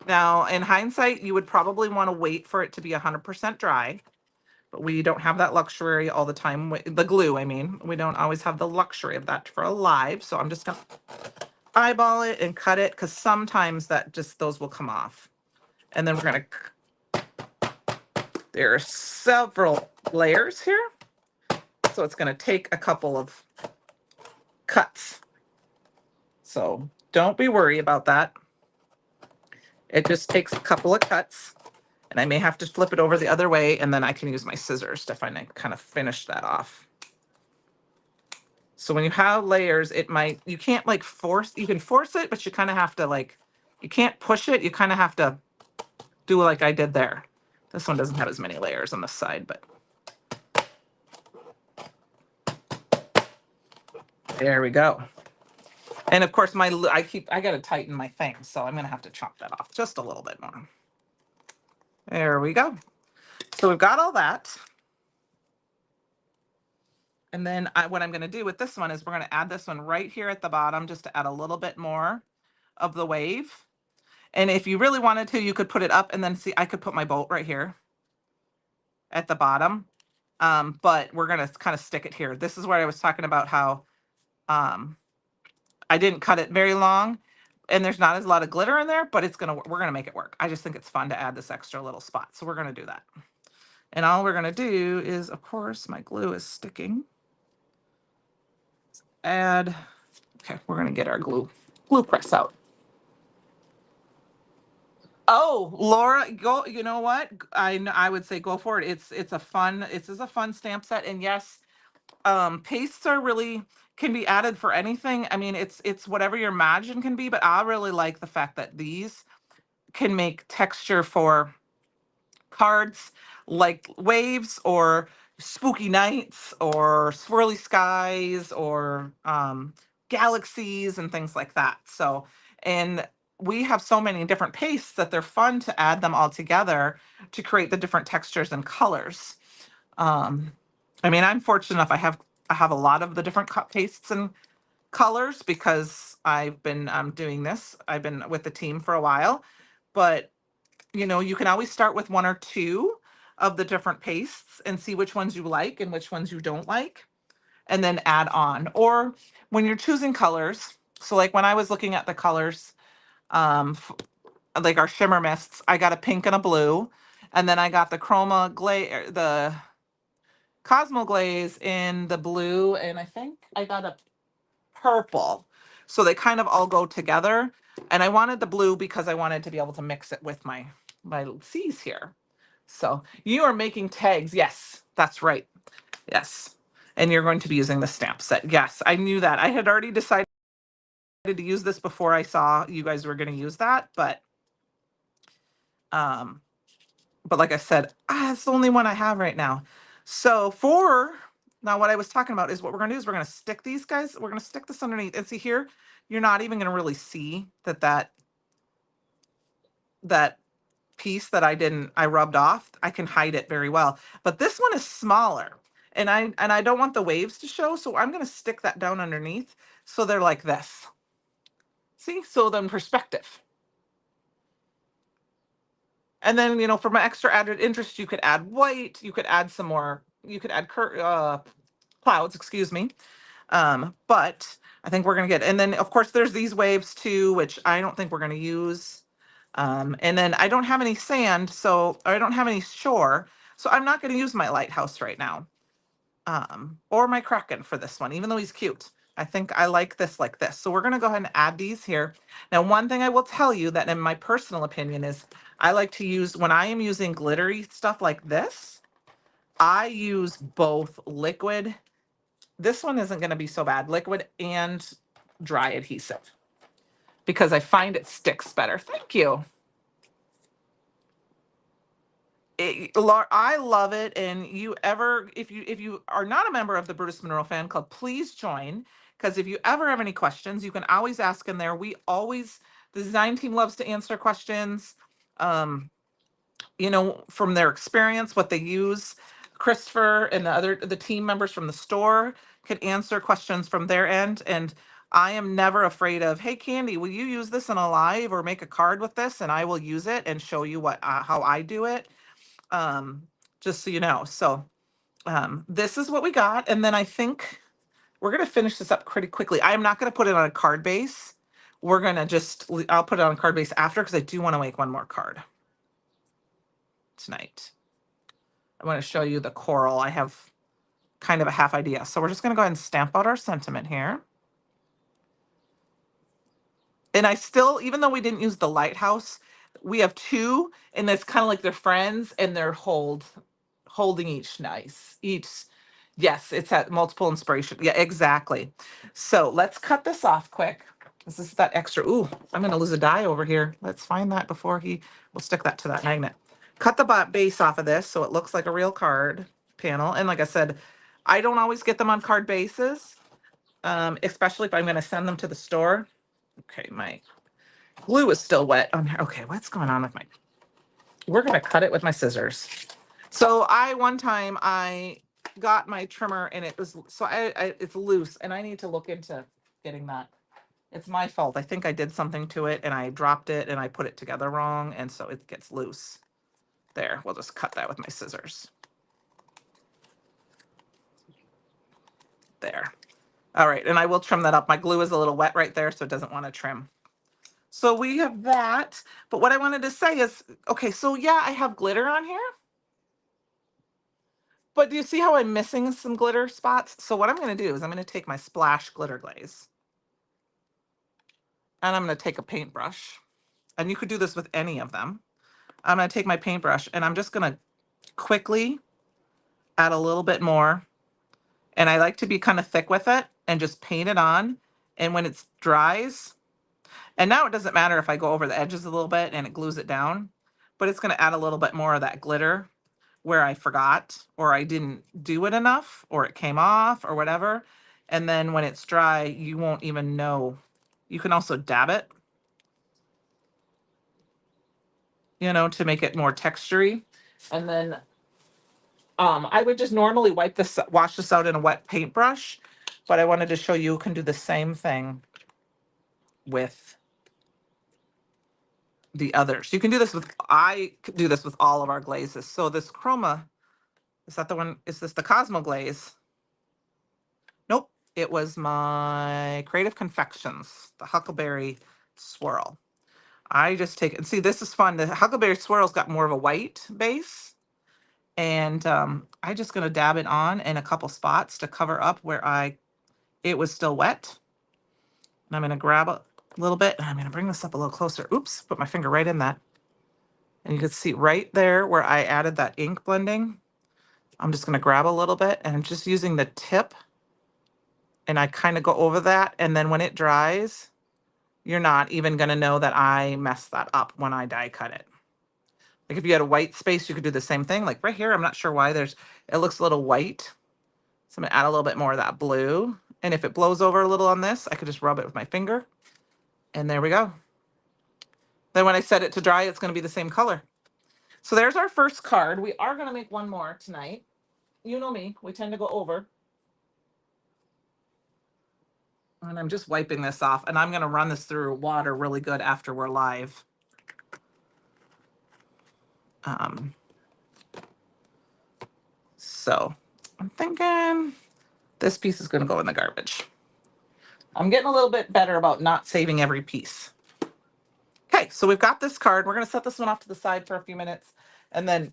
Now, in hindsight, you would probably want to wait for it to be 100% dry, but we don't have that luxury all the time. The glue, I mean, we don't always have the luxury of that for a live. So I'm just going to eyeball it and cut it because sometimes those will come off. And then we're going to, there are several layers here. So it's going to take a couple of cuts. So don't be worried about that. It just takes a couple of cuts and I may have to flip it over the other way and then I can use my scissors to kind of finish that off. So when you have layers, you can't like you can force it, but you kind of have to you can't push it. You kind of have to do like I did there. This one doesn't have as many layers on the side, but there we go. And of course, I got to tighten my thing, so I'm going to have to chop that off just a little bit more. There we go. So we've got all that. And then what I'm going to do with this one is we're going to add this one right here at the bottom just to add a little bit more of the wave. And if you really wanted to, you could put it up and then see, I could put my boat right here at the bottom. But we're going to kind of stick it here. This is where I was talking about how I didn't cut it very long and there's not as a lot of glitter in there, but we're going to make it work. I just think it's fun to add this extra little spot. So we're going to do that. And all we're going to do is, of course, my glue is sticking. Add, okay, we're going to get our glue press out. Oh, Laura, go, you know what? I would say go for it. It's a fun, this is a fun stamp set. And yes, pastes are really, can be added for anything. I mean, it's whatever your margin can be, but I really like the fact that these can make texture for cards like waves or spooky nights or swirly skies or galaxies and things like that. So, and we have so many different pastes that they're fun to add them all together to create the different textures and colors. I mean, I'm fortunate enough, I have a lot of the different pastes and colors because I've been doing this. I've been with the team for a while, but you know, you can always start with one or two of the different pastes and see which ones you like and which ones you don't like, and then add on. Or when you're choosing colors, so like when I was looking at the colors, like our shimmer mists, I got a pink and a blue, and then I got the Cosmo Glaze in the blue, and I think I got a purple. So they kind of all go together. And I wanted the blue because I wanted to be able to mix it with my C's here. So you are making tags. Yes, that's right. Yes. And you're going to be using the stamp set. Yes, I knew that. I had already decided to use this before I saw you guys were going to use that, um like I said, it's the only one I have right now. So now what I was talking about is what we're going to do is we're going to stick these guys, we're going to stick this underneath, and see here, you're not even going to really see that piece that I rubbed off. I can hide it very well, but this one is smaller and I don't want the waves to show. So I'm going to stick that down underneath. So they're like this. See, so then perspective. And then, you know, for my extra added interest, you could add white, you could add some more, you could add clouds, excuse me. But I think we're going to get, and then of course there's these waves too, which I don't think we're going to use. And then I don't have any sand, so I don't have any shore, so I'm not going to use my lighthouse right now. Or my Kraken for this one, even though he's cute. I think I like this like this. So we're going to go ahead and add these here. Now, one thing I will tell you that in my personal opinion is I like to use, when I am using glittery stuff like this, I use both liquid. This one isn't going to be so bad, liquid and dry adhesive, because I find it sticks better. Thank you. I love it. And if you are not a member of the Brutus Monroe fan club, please join. Because if you ever have any questions, you can always ask in there. The design team loves to answer questions. Um, you know, from their experience, what they use. Christopher and the team members from the store can answer questions from their end. And I am never afraid of, hey, Candy, will you use this in a live or make a card with this? And I will use it and show you how I do it. Just so you know. So this is what we got. And then I think we're going to finish this up pretty quickly. I am not going to put it on a card base. We're going to I'll put it on a card base after, because I do want to make one more card tonight. I want to show you the coral. I have kind of a half idea. So we're just going to go ahead and stamp out our sentiment here. And I still, even though we didn't use the lighthouse, we have two, and it's kind of like they're friends and they're holding each nice. Yes, it's at multiple inspiration. Yeah, exactly. So let's cut this off quick. This is that extra. Ooh, I'm going to lose a die over here. Let's find that before we'll stick that to that magnet. Cut the base off of this so it looks like a real card panel. And like I said, I don't always get them on card bases, especially if I'm going to send them to the store. Okay, my glue is still wet on here. Okay, what's going on with we're going to cut it with my scissors. So one time I got my trimmer and it was, it's loose, and I need to look into getting that It's my fault. I think I did something to it and I dropped it and I put it together wrong, and so it gets loose. There, we'll just cut that with my scissors. There. All right, and I will trim that up. My glue is a little wet right there, so it doesn't want to trim. So we have that, but what I wanted to say is, okay, so yeah, I have glitter on here, but do you see how I'm missing some glitter spots? So what I'm going to do is I'm going to take my Splash glitter glaze, and I'm going to take a paintbrush, and you could do this with any of them. I'm going to take my paintbrush, and I'm just going to quickly add a little bit more, and I like to be kind of thick with it and just paint it on, and when it dries, and now it doesn't matter if I go over the edges a little bit and it glues it down, but it's going to add a little bit more of that glitter where I forgot or I didn't do it enough or it came off or whatever. And then when it's dry, you won't even know. You can also dab it, you know, to make it more textury. And then I would just normally wash this out in a wet paintbrush, but I wanted to show you can do the same thing with the others. You can do this with, I could do this with all of our glazes. So this Chroma, is that the one? Is this the Cosmo glaze? Nope. It was my Creative Confections, the Huckleberry Swirl. I just take, and see, this is fun. The Huckleberry Swirl's got more of a white base. And I just gonna dab it on in a couple spots to cover up where it was still wet. And I'm gonna grab a little bit, and I'm gonna bring this up a little closer. Oops, put my finger right in that. And you can see right there where I added that ink blending. I'm just gonna grab a little bit, and I'm just using the tip, and I kind of go over that. And then when it dries, you're not even gonna know that I messed that up when I die cut it. Like if you had a white space, you could do the same thing. Like right here, I'm not sure why it looks a little white. So I'm gonna add a little bit more of that blue. And if it blows over a little on this, I could just rub it with my finger. And there we go. Then when I set it to dry, it's gonna be the same color. So there's our first card. We are gonna make one more tonight. You know me, we tend to go over. And I'm just wiping this off, and I'm gonna run this through water really good after we're live. So I'm thinking this piece is gonna go in the garbage. I'm getting a little bit better about not saving every piece. Okay, so we've got this card. We're gonna set this one off to the side for a few minutes, and then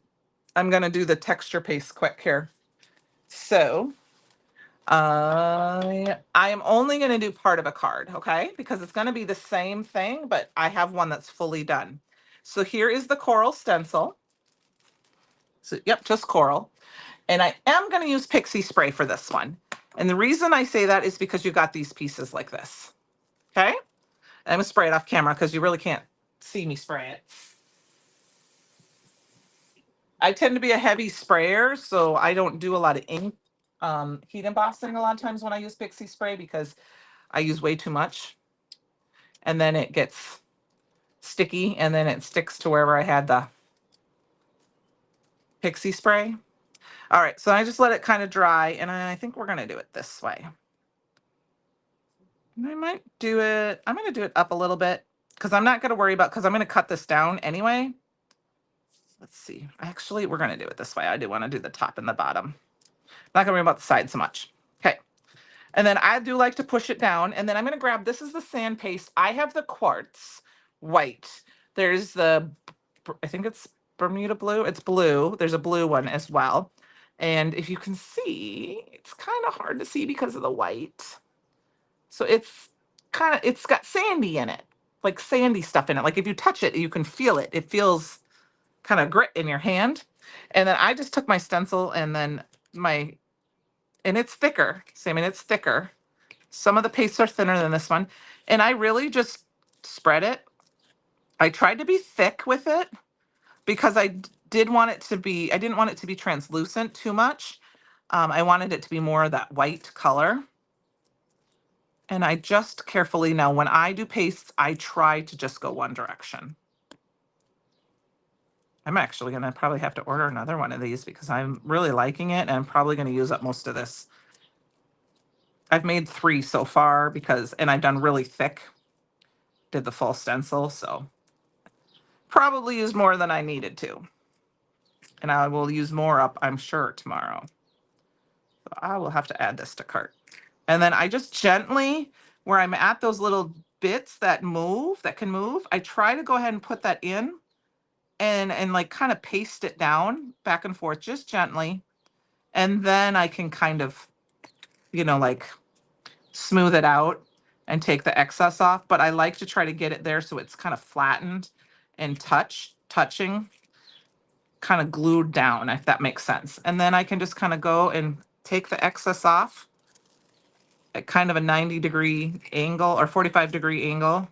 I'm gonna do the texture paste quick here. So I am only gonna do part of a card, okay? Because it's gonna be the same thing, but I have one that's fully done. So here is the coral stencil. So yep, just coral. And I am gonna use pixie spray for this one. And the reason I say that is because you got these pieces like this, okay? I'm gonna spray it off camera because you really can't see me spray it. I tend to be a heavy sprayer, so I don't do a lot of ink heat embossing a lot of times when I use pixie spray because I use way too much. And then it gets sticky and then it sticks to wherever I had the pixie spray. All right, so I just let it kind of dry, and I think we're gonna do it this way. And I might do it, I'm gonna do it up a little bit because I'm not gonna worry about, because I'm gonna cut this down anyway. Let's see, actually, we're gonna do it this way. I do wanna do the top and the bottom. Not gonna worry about the side so much. Okay. And then I do like to push it down. And then I'm gonna grab, this is the sand paste. I have the quartz white. There's the, I think it's Bermuda blue. It's blue. There's a blue one as well. And if you can see, it's kind of hard to see because of the white. So it's it's got sandy in it, like sandy stuff in it. Like if you touch it, you can feel it. It feels kind of grit in your hand. And then I just took my stencil and then and it's thicker. So I mean, it's thicker. Some of the pastes are thinner than this one. And I really just spread it. I tried to be thick with it because I didn't want it to be translucent too much. I wanted it to be more of that white color. And I just carefully, now when I do pastes, I try to just go one direction. I'm actually gonna probably have to order another one of these because I'm really liking it and I'm probably gonna use up most of this. I've made 3 so far and I've done really thick, did the full stencil, so probably used more than I needed to. And I will use more up, I'm sure, tomorrow. So I will have to add this to cart. And then I just gently, where I'm at those little bits that can move, I try to go ahead and put that in and like kind of paste it down back and forth just gently. And then I can kind of, like smooth it out and take the excess off. But I like to try to get it there so it's kind of flattened and touching, kind of glued down, if that makes sense. And then I can just kind of go and take the excess off at kind of a 90-degree angle or 45-degree angle.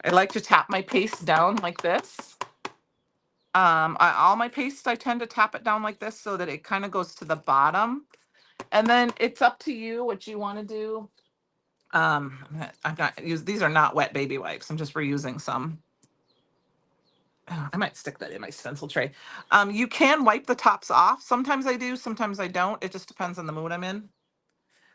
I like to tap my paste down like this. All my paste, I tend to tap it down like this so that it kind of goes to the bottom. And then it's up to you what you want to do. I'm not use these are not wet baby wipes. I'm just reusing some. Oh, I might stick that in my stencil tray. You can wipe the tops off. Sometimes I do, sometimes I don't. It just depends on the mood I'm in.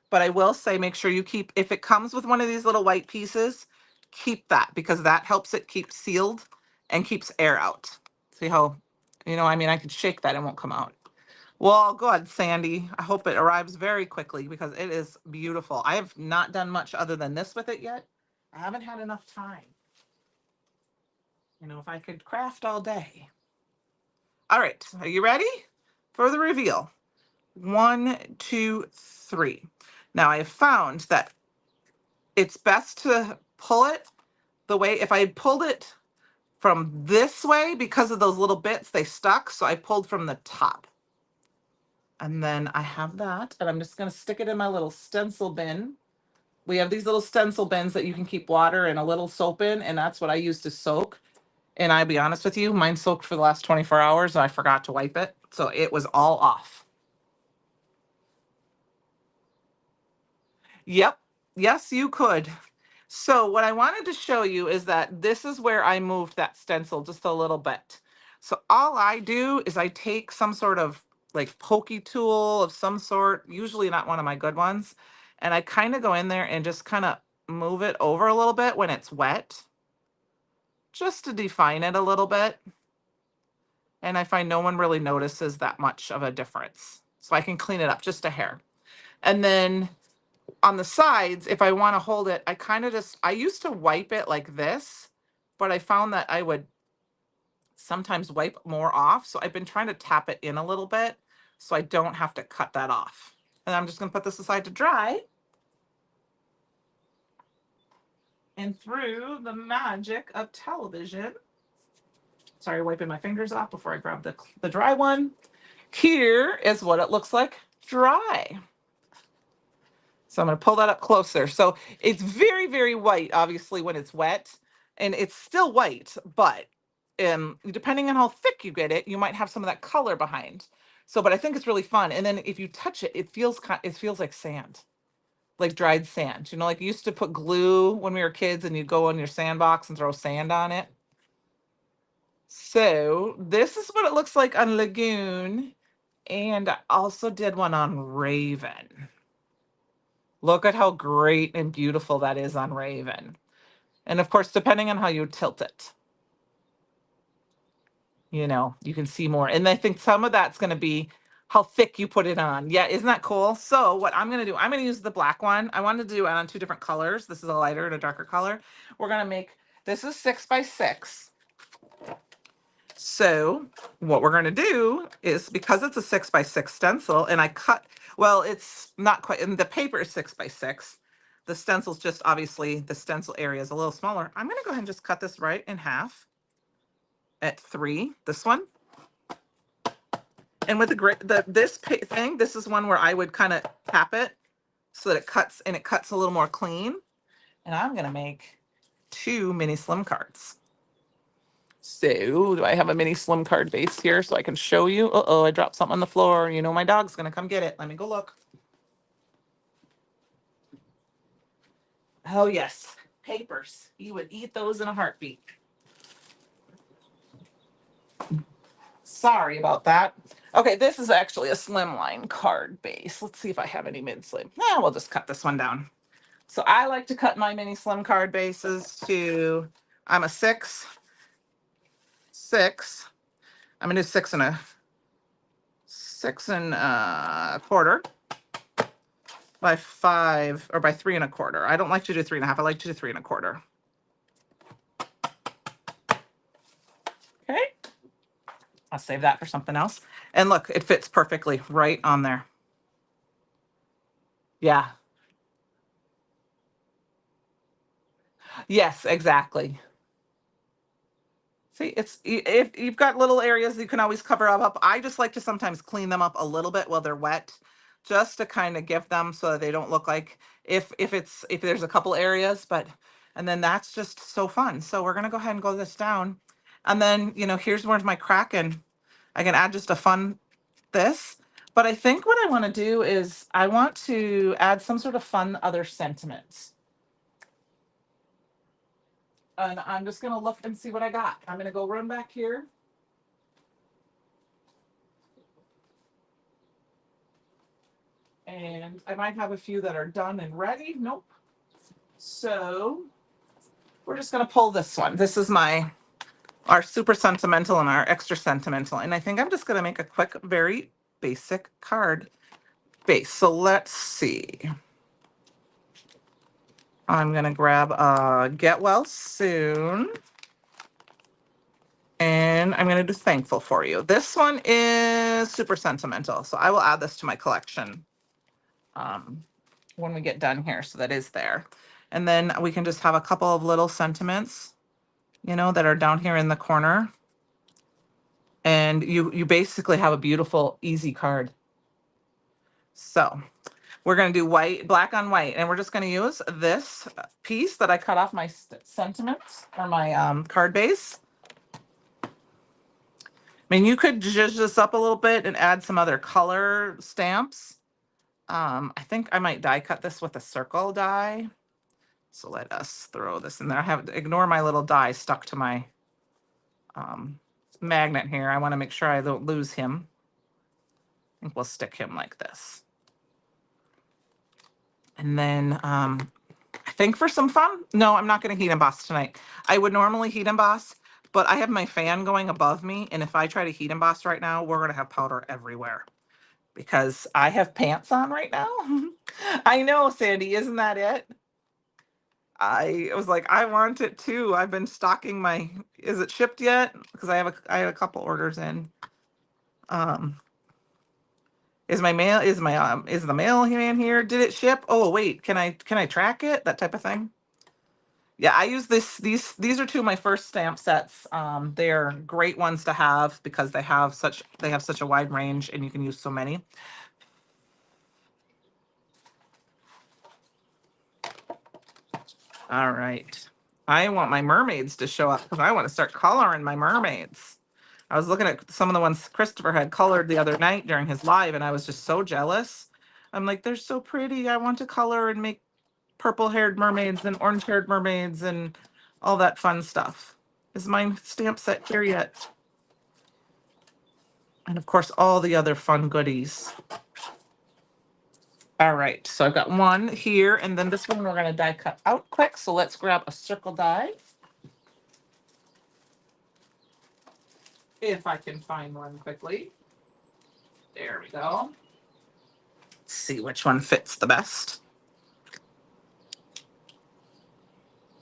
But I will say, make sure you keep, if it comes with one of these little white pieces, keep that because that helps it keep sealed and keeps air out. See how, I could shake that, it won't come out. Well, good, Sandy. I hope it arrives very quickly because it is beautiful. I have not done much other than this with it yet. I haven't had enough time. If I could craft all day. All right, are you ready for the reveal? 1, 2, 3. Now I have found that it's best to pull it the way, if I had pulled it from this way, because of those little bits, they stuck. So I pulled from the top. And then I have that, and I'm just going to stick it in my little stencil bin. We have these little stencil bins that you can keep water and a little soap in, and that's what I use to soak. And I'll be honest with you, mine soaked for the last 24 hours, and I forgot to wipe it. So it was all off. Yep. Yes, you could. So what I wanted to show you is that this is where I moved that stencil just a little bit. So all I do is I take some sort of like pokey tool of some sort, usually not one of my good ones, and I kind of go in there and just kind of move it over a little bit when it's wet, just to define it a little bit. And I find no one really notices that much of a difference. So I can clean it up just a hair. And then on the sides, if I want to hold it, I used to wipe it like this, but I found that I would sometimes wipe more off. So I've been trying to tap it in a little bit so I don't have to cut that off. And I'm just going to put this aside to dry. And through the magic of television, sorry, wiping my fingers off before I grab the dry one. Here is what it looks like dry. So I'm going to pull that up closer. So it's very, very white, obviously, when it's wet. And it's still white, but depending on how thick you get it, you might have some of that color behind. So, but I think it's really fun. And then if you touch it, it feels like sand, like dried sand. Like you used to put glue when we were kids and you'd go in your sandbox and throw sand on it. So this is what it looks like on Lagoon. And I also did one on Raven. Look at how great and beautiful that is on Raven. And of course, depending on how you tilt it, you can see more. And I think some of that's going to be how thick you put it on. Yeah, isn't that cool? So what I'm going to do, I'm going to use the black one. I wanted to do it on 2 different colors. This is a lighter and a darker color. We're going to make, this is 6 by 6. So what we're going to do is, because it's a 6 by 6 stencil and I cut, well, it's not quite, and the paper is 6 by 6. The stencil's just, obviously the stencil area is a little smaller. I'm going to go ahead and just cut this right in half at 3, this one. And with this thing, this is one where I would kind of tap it so that it cuts, and it cuts a little more clean. And I'm going to make 2 mini slim cards. So do I have a mini slim card base here so I can show you? Uh-oh, I dropped something on the floor. My dog's going to come get it. Let me go look. Oh, yes. Papers. You would eat those in a heartbeat. Sorry about that. Okay, this is actually a slimline card base. Let's see if I have any mid slim. Nah, we'll just cut this one down. So I like to cut my mini slim card bases to, I'm a 6. I'm gonna do 6 and a quarter by 5 or by 3 1/4. I don't like to do 3 1/2. I like to do 3 1/4. Okay. I'll save that for something else. And look, it fits perfectly right on there. Yeah. Yes, exactly. See, if you've got little areas you can always cover up. I just like to sometimes clean them up a little bit while they're wet, just to kind of give them so that they don't look like if there's a couple areas, but and then that's just so fun. So we're gonna go ahead and go this down, and then here's where's my Kraken. I can add just a fun this, but I think what I want to do is I want to add some sort of fun other sentiments. And I'm just gonna look and see what I got. I'm gonna go run back here. And I might have a few that are done and ready. Nope. So we're just gonna pull this one. This is our super sentimental and our extra sentimental. And I think I'm just gonna make a quick, very basic card base. So let's see. I'm gonna grab Get Well Soon. And I'm going to do Thankful for You. This one is super sentimental, so I will add this to my collection when we get done here, so that is there. And then we can just have a couple of little sentiments, that are down here in the corner. And you basically have a beautiful, easy card. So we're going to do black on white, and we're just going to use this piece that I cut off my sentiments or my card base. I mean, you could zhuzh this up a little bit and add some other color stamps. I think I might die cut this with a circle die. So let us throw this in there. I have to ignore my little die stuck to my magnet here. I want to make sure I don't lose him. I think we'll stick him like this. And then I think for some fun, no, I'm not going to heat emboss tonight. I would normally heat emboss, but I have my fan going above me. And if I try to heat emboss right now, we're going to have powder everywhere because I have pants on right now. I know, Sandy, isn't that it? I was like, I want it too. I've been stocking is it shipped yet? Because I had a couple orders in. Is my mail, is the mail man here? Did it ship? Oh, wait, can I track it? That type of thing. Yeah, I use these are two of my first stamp sets. They're great ones to have because they have such a wide range and you can use so many. All right. I want my mermaids to show up because I want to start coloring my mermaids. I was looking at some of the ones Christopher had colored the other night during his live, and I was just so jealous. I'm like, they're so pretty. I want to color and make purple-haired mermaids and orange-haired mermaids and all that fun stuff. Is my stamp set here yet? And of course, all the other fun goodies. All right, so I've got one here, and then this one we're going to die cut out quick. So let's grab a circle die. If I can find one quickly. There we go. Let's see which one fits the best.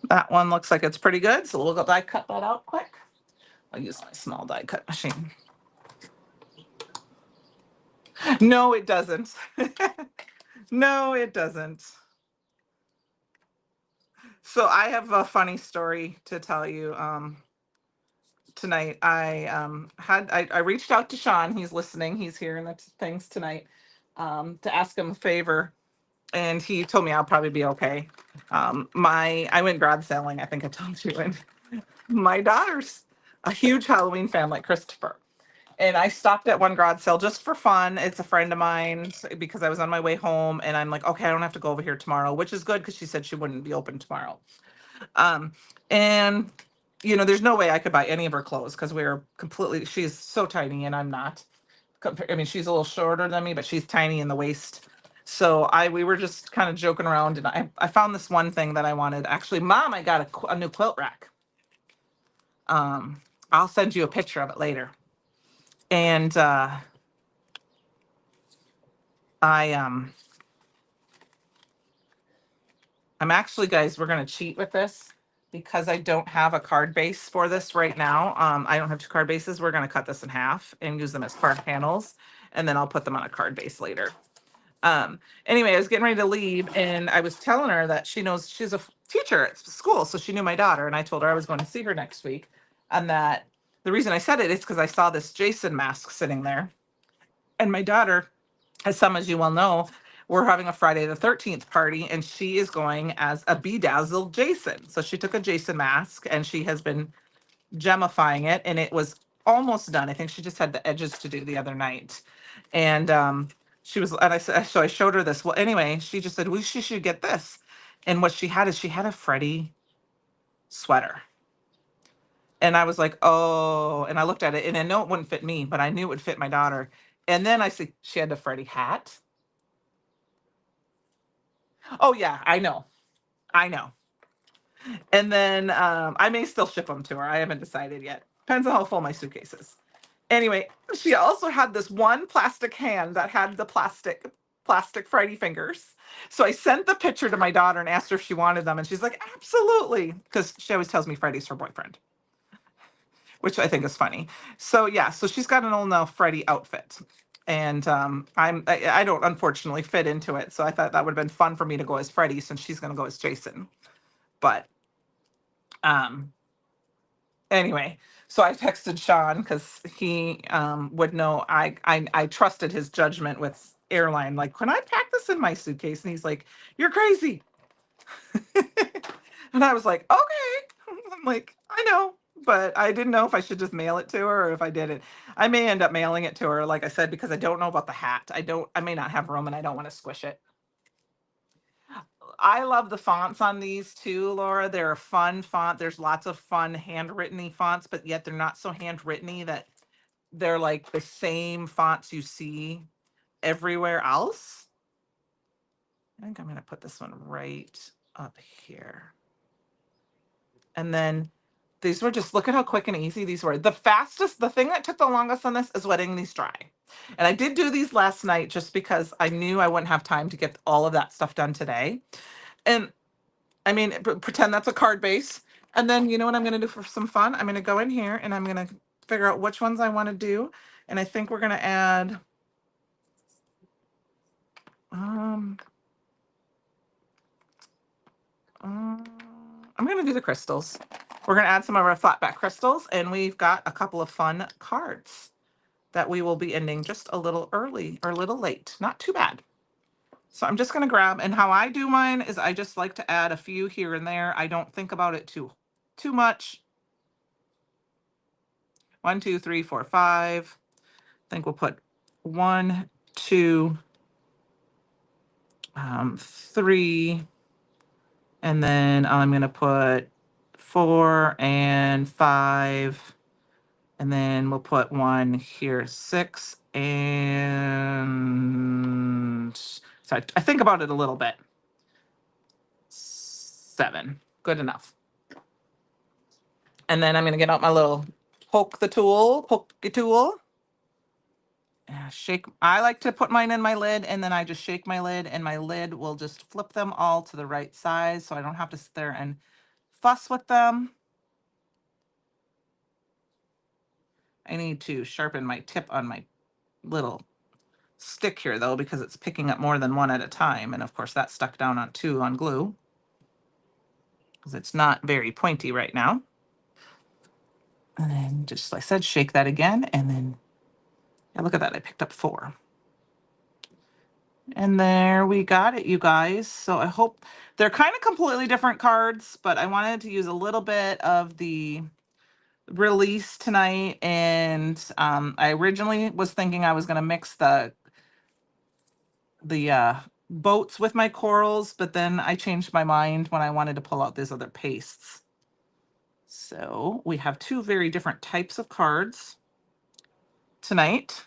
That one looks like it's pretty good, so we'll go die cut that out quick. I'll use my small die cut machine. No, it doesn't. No, it doesn't. So I have a funny story to tell you. Tonight I reached out to Sean. He's listening. He's here in the things tonight to ask him a favor, and he told me I'll probably be okay. I went garage selling. I think I told you, and my daughter's a huge Halloween fan like Christopher. And I stopped at one garage sale just for fun. It's a friend of mine because I was on my way home, and I'm like, okay, I don't have to go over here tomorrow, which is good because she said she wouldn't be open tomorrow. And you know, there's no way I could buy any of her clothes because we're completely, she's so tiny and I'm not. I mean, she's a little shorter than me, but she's tiny in the waist. So we were just kind of joking around, and I found this one thing that I wanted. Actually, Mom, I got a new quilt rack. Um, I'll send you a picture of it later. And I I'm actually, guys, we're gonna cheat with this because I don't have a card base for this right now. I don't have two card bases. We're gonna cut this in half and use them as card panels, and then I'll put them on a card base later. Anyway, I was getting ready to leave and I was telling her that she knows she's a teacher at school. So she knew my daughter, and I told her I was going to see her next week. And that the reason I said it is because I saw this Jason mask sitting there. And my daughter, as some as you well know, we're having a Friday the 13th party, and she is going as a bedazzled Jason. So she took a Jason mask and she has been gemifying it, and it was almost done. I think she just had the edges to do the other night. And she was, and I said, so I showed her this. Well, anyway, she just said, well, she should get this. And what she had is she had a Freddie sweater. And I was like, oh, and I looked at it and I know it wouldn't fit me, but I knew it would fit my daughter. And then I see she had the Freddie hat. Oh yeah, I know. I know. And then I may still ship them to her. I haven't decided yet. Depends on how full my suitcase is. Anyway, she also had this one plastic hand that had the plastic Friday fingers. So I sent the picture to my daughter and asked her if she wanted them, and she's like, absolutely, because she always tells me Freddy's her boyfriend, which I think is funny. So yeah, so she's got an old now Freddy outfit. And I don't unfortunately fit into it. So I thought that would have been fun for me to go as Freddy since she's gonna go as Jason. But um anyway, so I texted Sean because he would know I trusted his judgment with airline. Like, can I pack this in my suitcase? And he's like, you're crazy. And I was like, okay. I'm like, I know, but I didn't know if I should just mail it to her or if I didn't. I may end up mailing it to her, like I said, because I don't know about the hat. I may not have room and I don't want to squish it. I love the fonts on these too, Laura. They're a fun font. There's lots of fun handwritten fonts, but yet they're not so handwritten that they're like the same fonts you see everywhere else. I think I'm going to put this one right up here. And then these were just, look at how quick and easy these were. The fastest, the thing that took the longest on this is wetting these dry. And I did do these last night just because I knew I wouldn't have time to get all of that stuff done today. And I mean, pretend that's a card base. And then you know what I'm going to do for some fun? I'm going to go in here and I'm going to figure out which ones I want to do. And I think we're going to add, I'm going to do the crystals. We're going to add some of our flat back crystals, and we've got a couple of fun cards that we will be ending just a little early or a little late. Not too bad. So I'm just going to grab, and how I do mine is I just like to add a few here and there. I don't think about it too much. 1, 2, 3, 4, 5. I think we'll put 1, 2, 3, and then I'm going to put 4 and 5, and then we'll put 1 here, 6, and so I think about it a little bit. 7, good enough. And then I'm going to get out my little pokey tool. Shake. I like to put mine in my lid, and then I just shake my lid, and my lid will just flip them all to the right size, so I don't have to sit there and fuss with them. I need to sharpen my tip on my little stick here though, because it's picking up more than one at a time, and of course that's stuck down on 2 on glue because it's not very pointy right now. And then just like I said, shake that again, and then yeah, look at that, I picked up 4. And there we got it, you guys. So I hope they're kind of completely different cards, but I wanted to use a little bit of the release tonight. And I originally was thinking I was going to mix the boats with my corals, but then I changed my mind when I wanted to pull out these other pastes. So we have two very different types of cards tonight,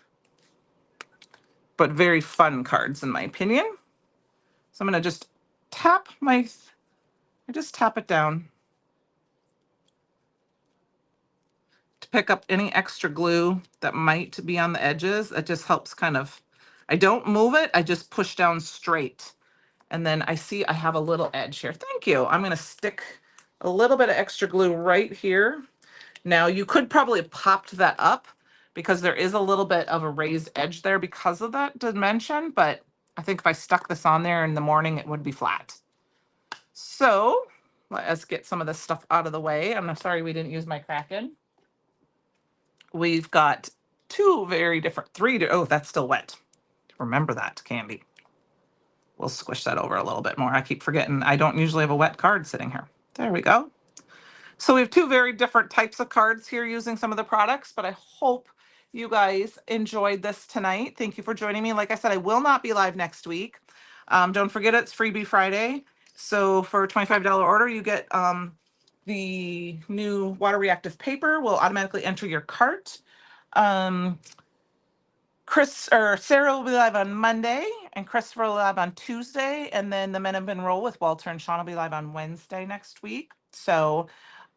but very fun cards in my opinion. So I'm going to just tap it down to pick up any extra glue that might be on the edges. It just helps kind of, I don't move it, I just push down straight. And then I see I have a little edge here. Thank you. I'm going to stick a little bit of extra glue right here. Now you could probably have popped that up because there is a little bit of a raised edge there because of that dimension, but I think if I stuck this on there in the morning, it would be flat. So let us get some of this stuff out of the way. I'm sorry we didn't use my Kraken. We've got oh, that's still wet. Remember that, Candy. We'll squish that over a little bit more. I keep forgetting I don't usually have a wet card sitting here. There we go. So we have two very different types of cards here using some of the products, but I hope you guys enjoyed this tonight. Thank you for joining me. Like I said, I will not be live next week. Don't forget it's Freebie Friday. So for a $25 order, you get the new water reactive paper. Will automatically enter your cart. Sarah will be live on Monday, and Christopher will be live on Tuesday, and then the Men Have Been Roll with Walter and Sean will be live on Wednesday next week. So,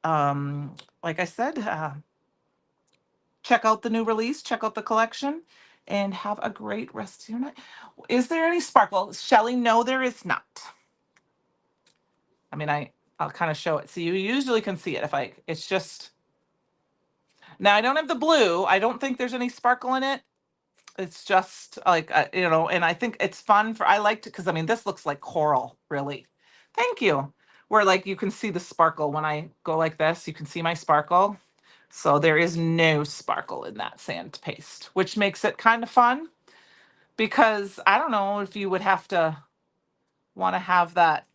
like I said, check out the new release, check out the collection, and have a great rest of your night. Is there any sparkle, Shelly? No, there is not. I mean, I'll kind of show it. So you usually can see it it's just. Now I don't have the blue. I don't think there's any sparkle in it. It's just like, and I think it's fun I liked it because I mean, this looks like coral, really. Thank you. Where like you can see the sparkle when I go like this, you can see my sparkle. So there is no sparkle in that sand paste, which makes it kind of fun because I don't know if you would have to want to have that.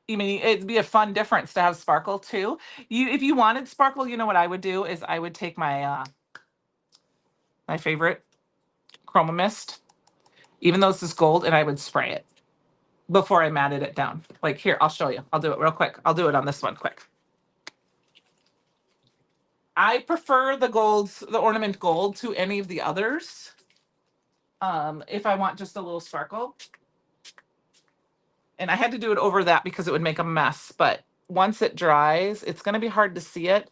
I mean, it'd be a fun difference to have sparkle too. If you wanted sparkle, you know what I would do is I would take my my favorite Chroma Mist, even though this is gold, and I would spray it before I matted it down. Like here, I'll show you. I'll do it real quick. I'll do it on this one quick. I prefer the ornament gold to any of the others. If I want just a little sparkle. And I had to do it over that because it would make a mess. But once it dries, it's going to be hard to see it.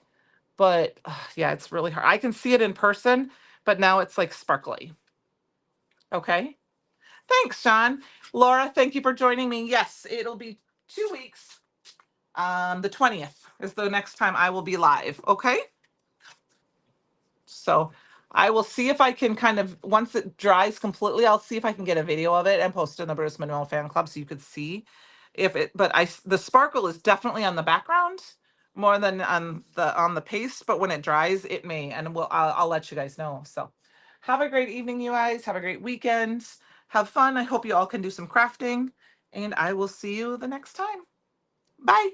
But yeah, it's really hard. I can see it in person, but now it's like sparkly. Okay. Thanks, Sean. Laura, thank you for joining me. Yes, it'll be 2 weeks. The 20th is the next time I will be live. Okay. So I will see if I can kind of, once it dries completely, I'll see if I can get a video of it and post it in the Bruce Manuel fan club so you could see if it, but the sparkle is definitely on the background more than on the paste, but when it dries, it may, and I'll let you guys know. So have a great evening, you guys. Have a great weekend. Have fun. I hope you all can do some crafting, and I will see you the next time. Bye.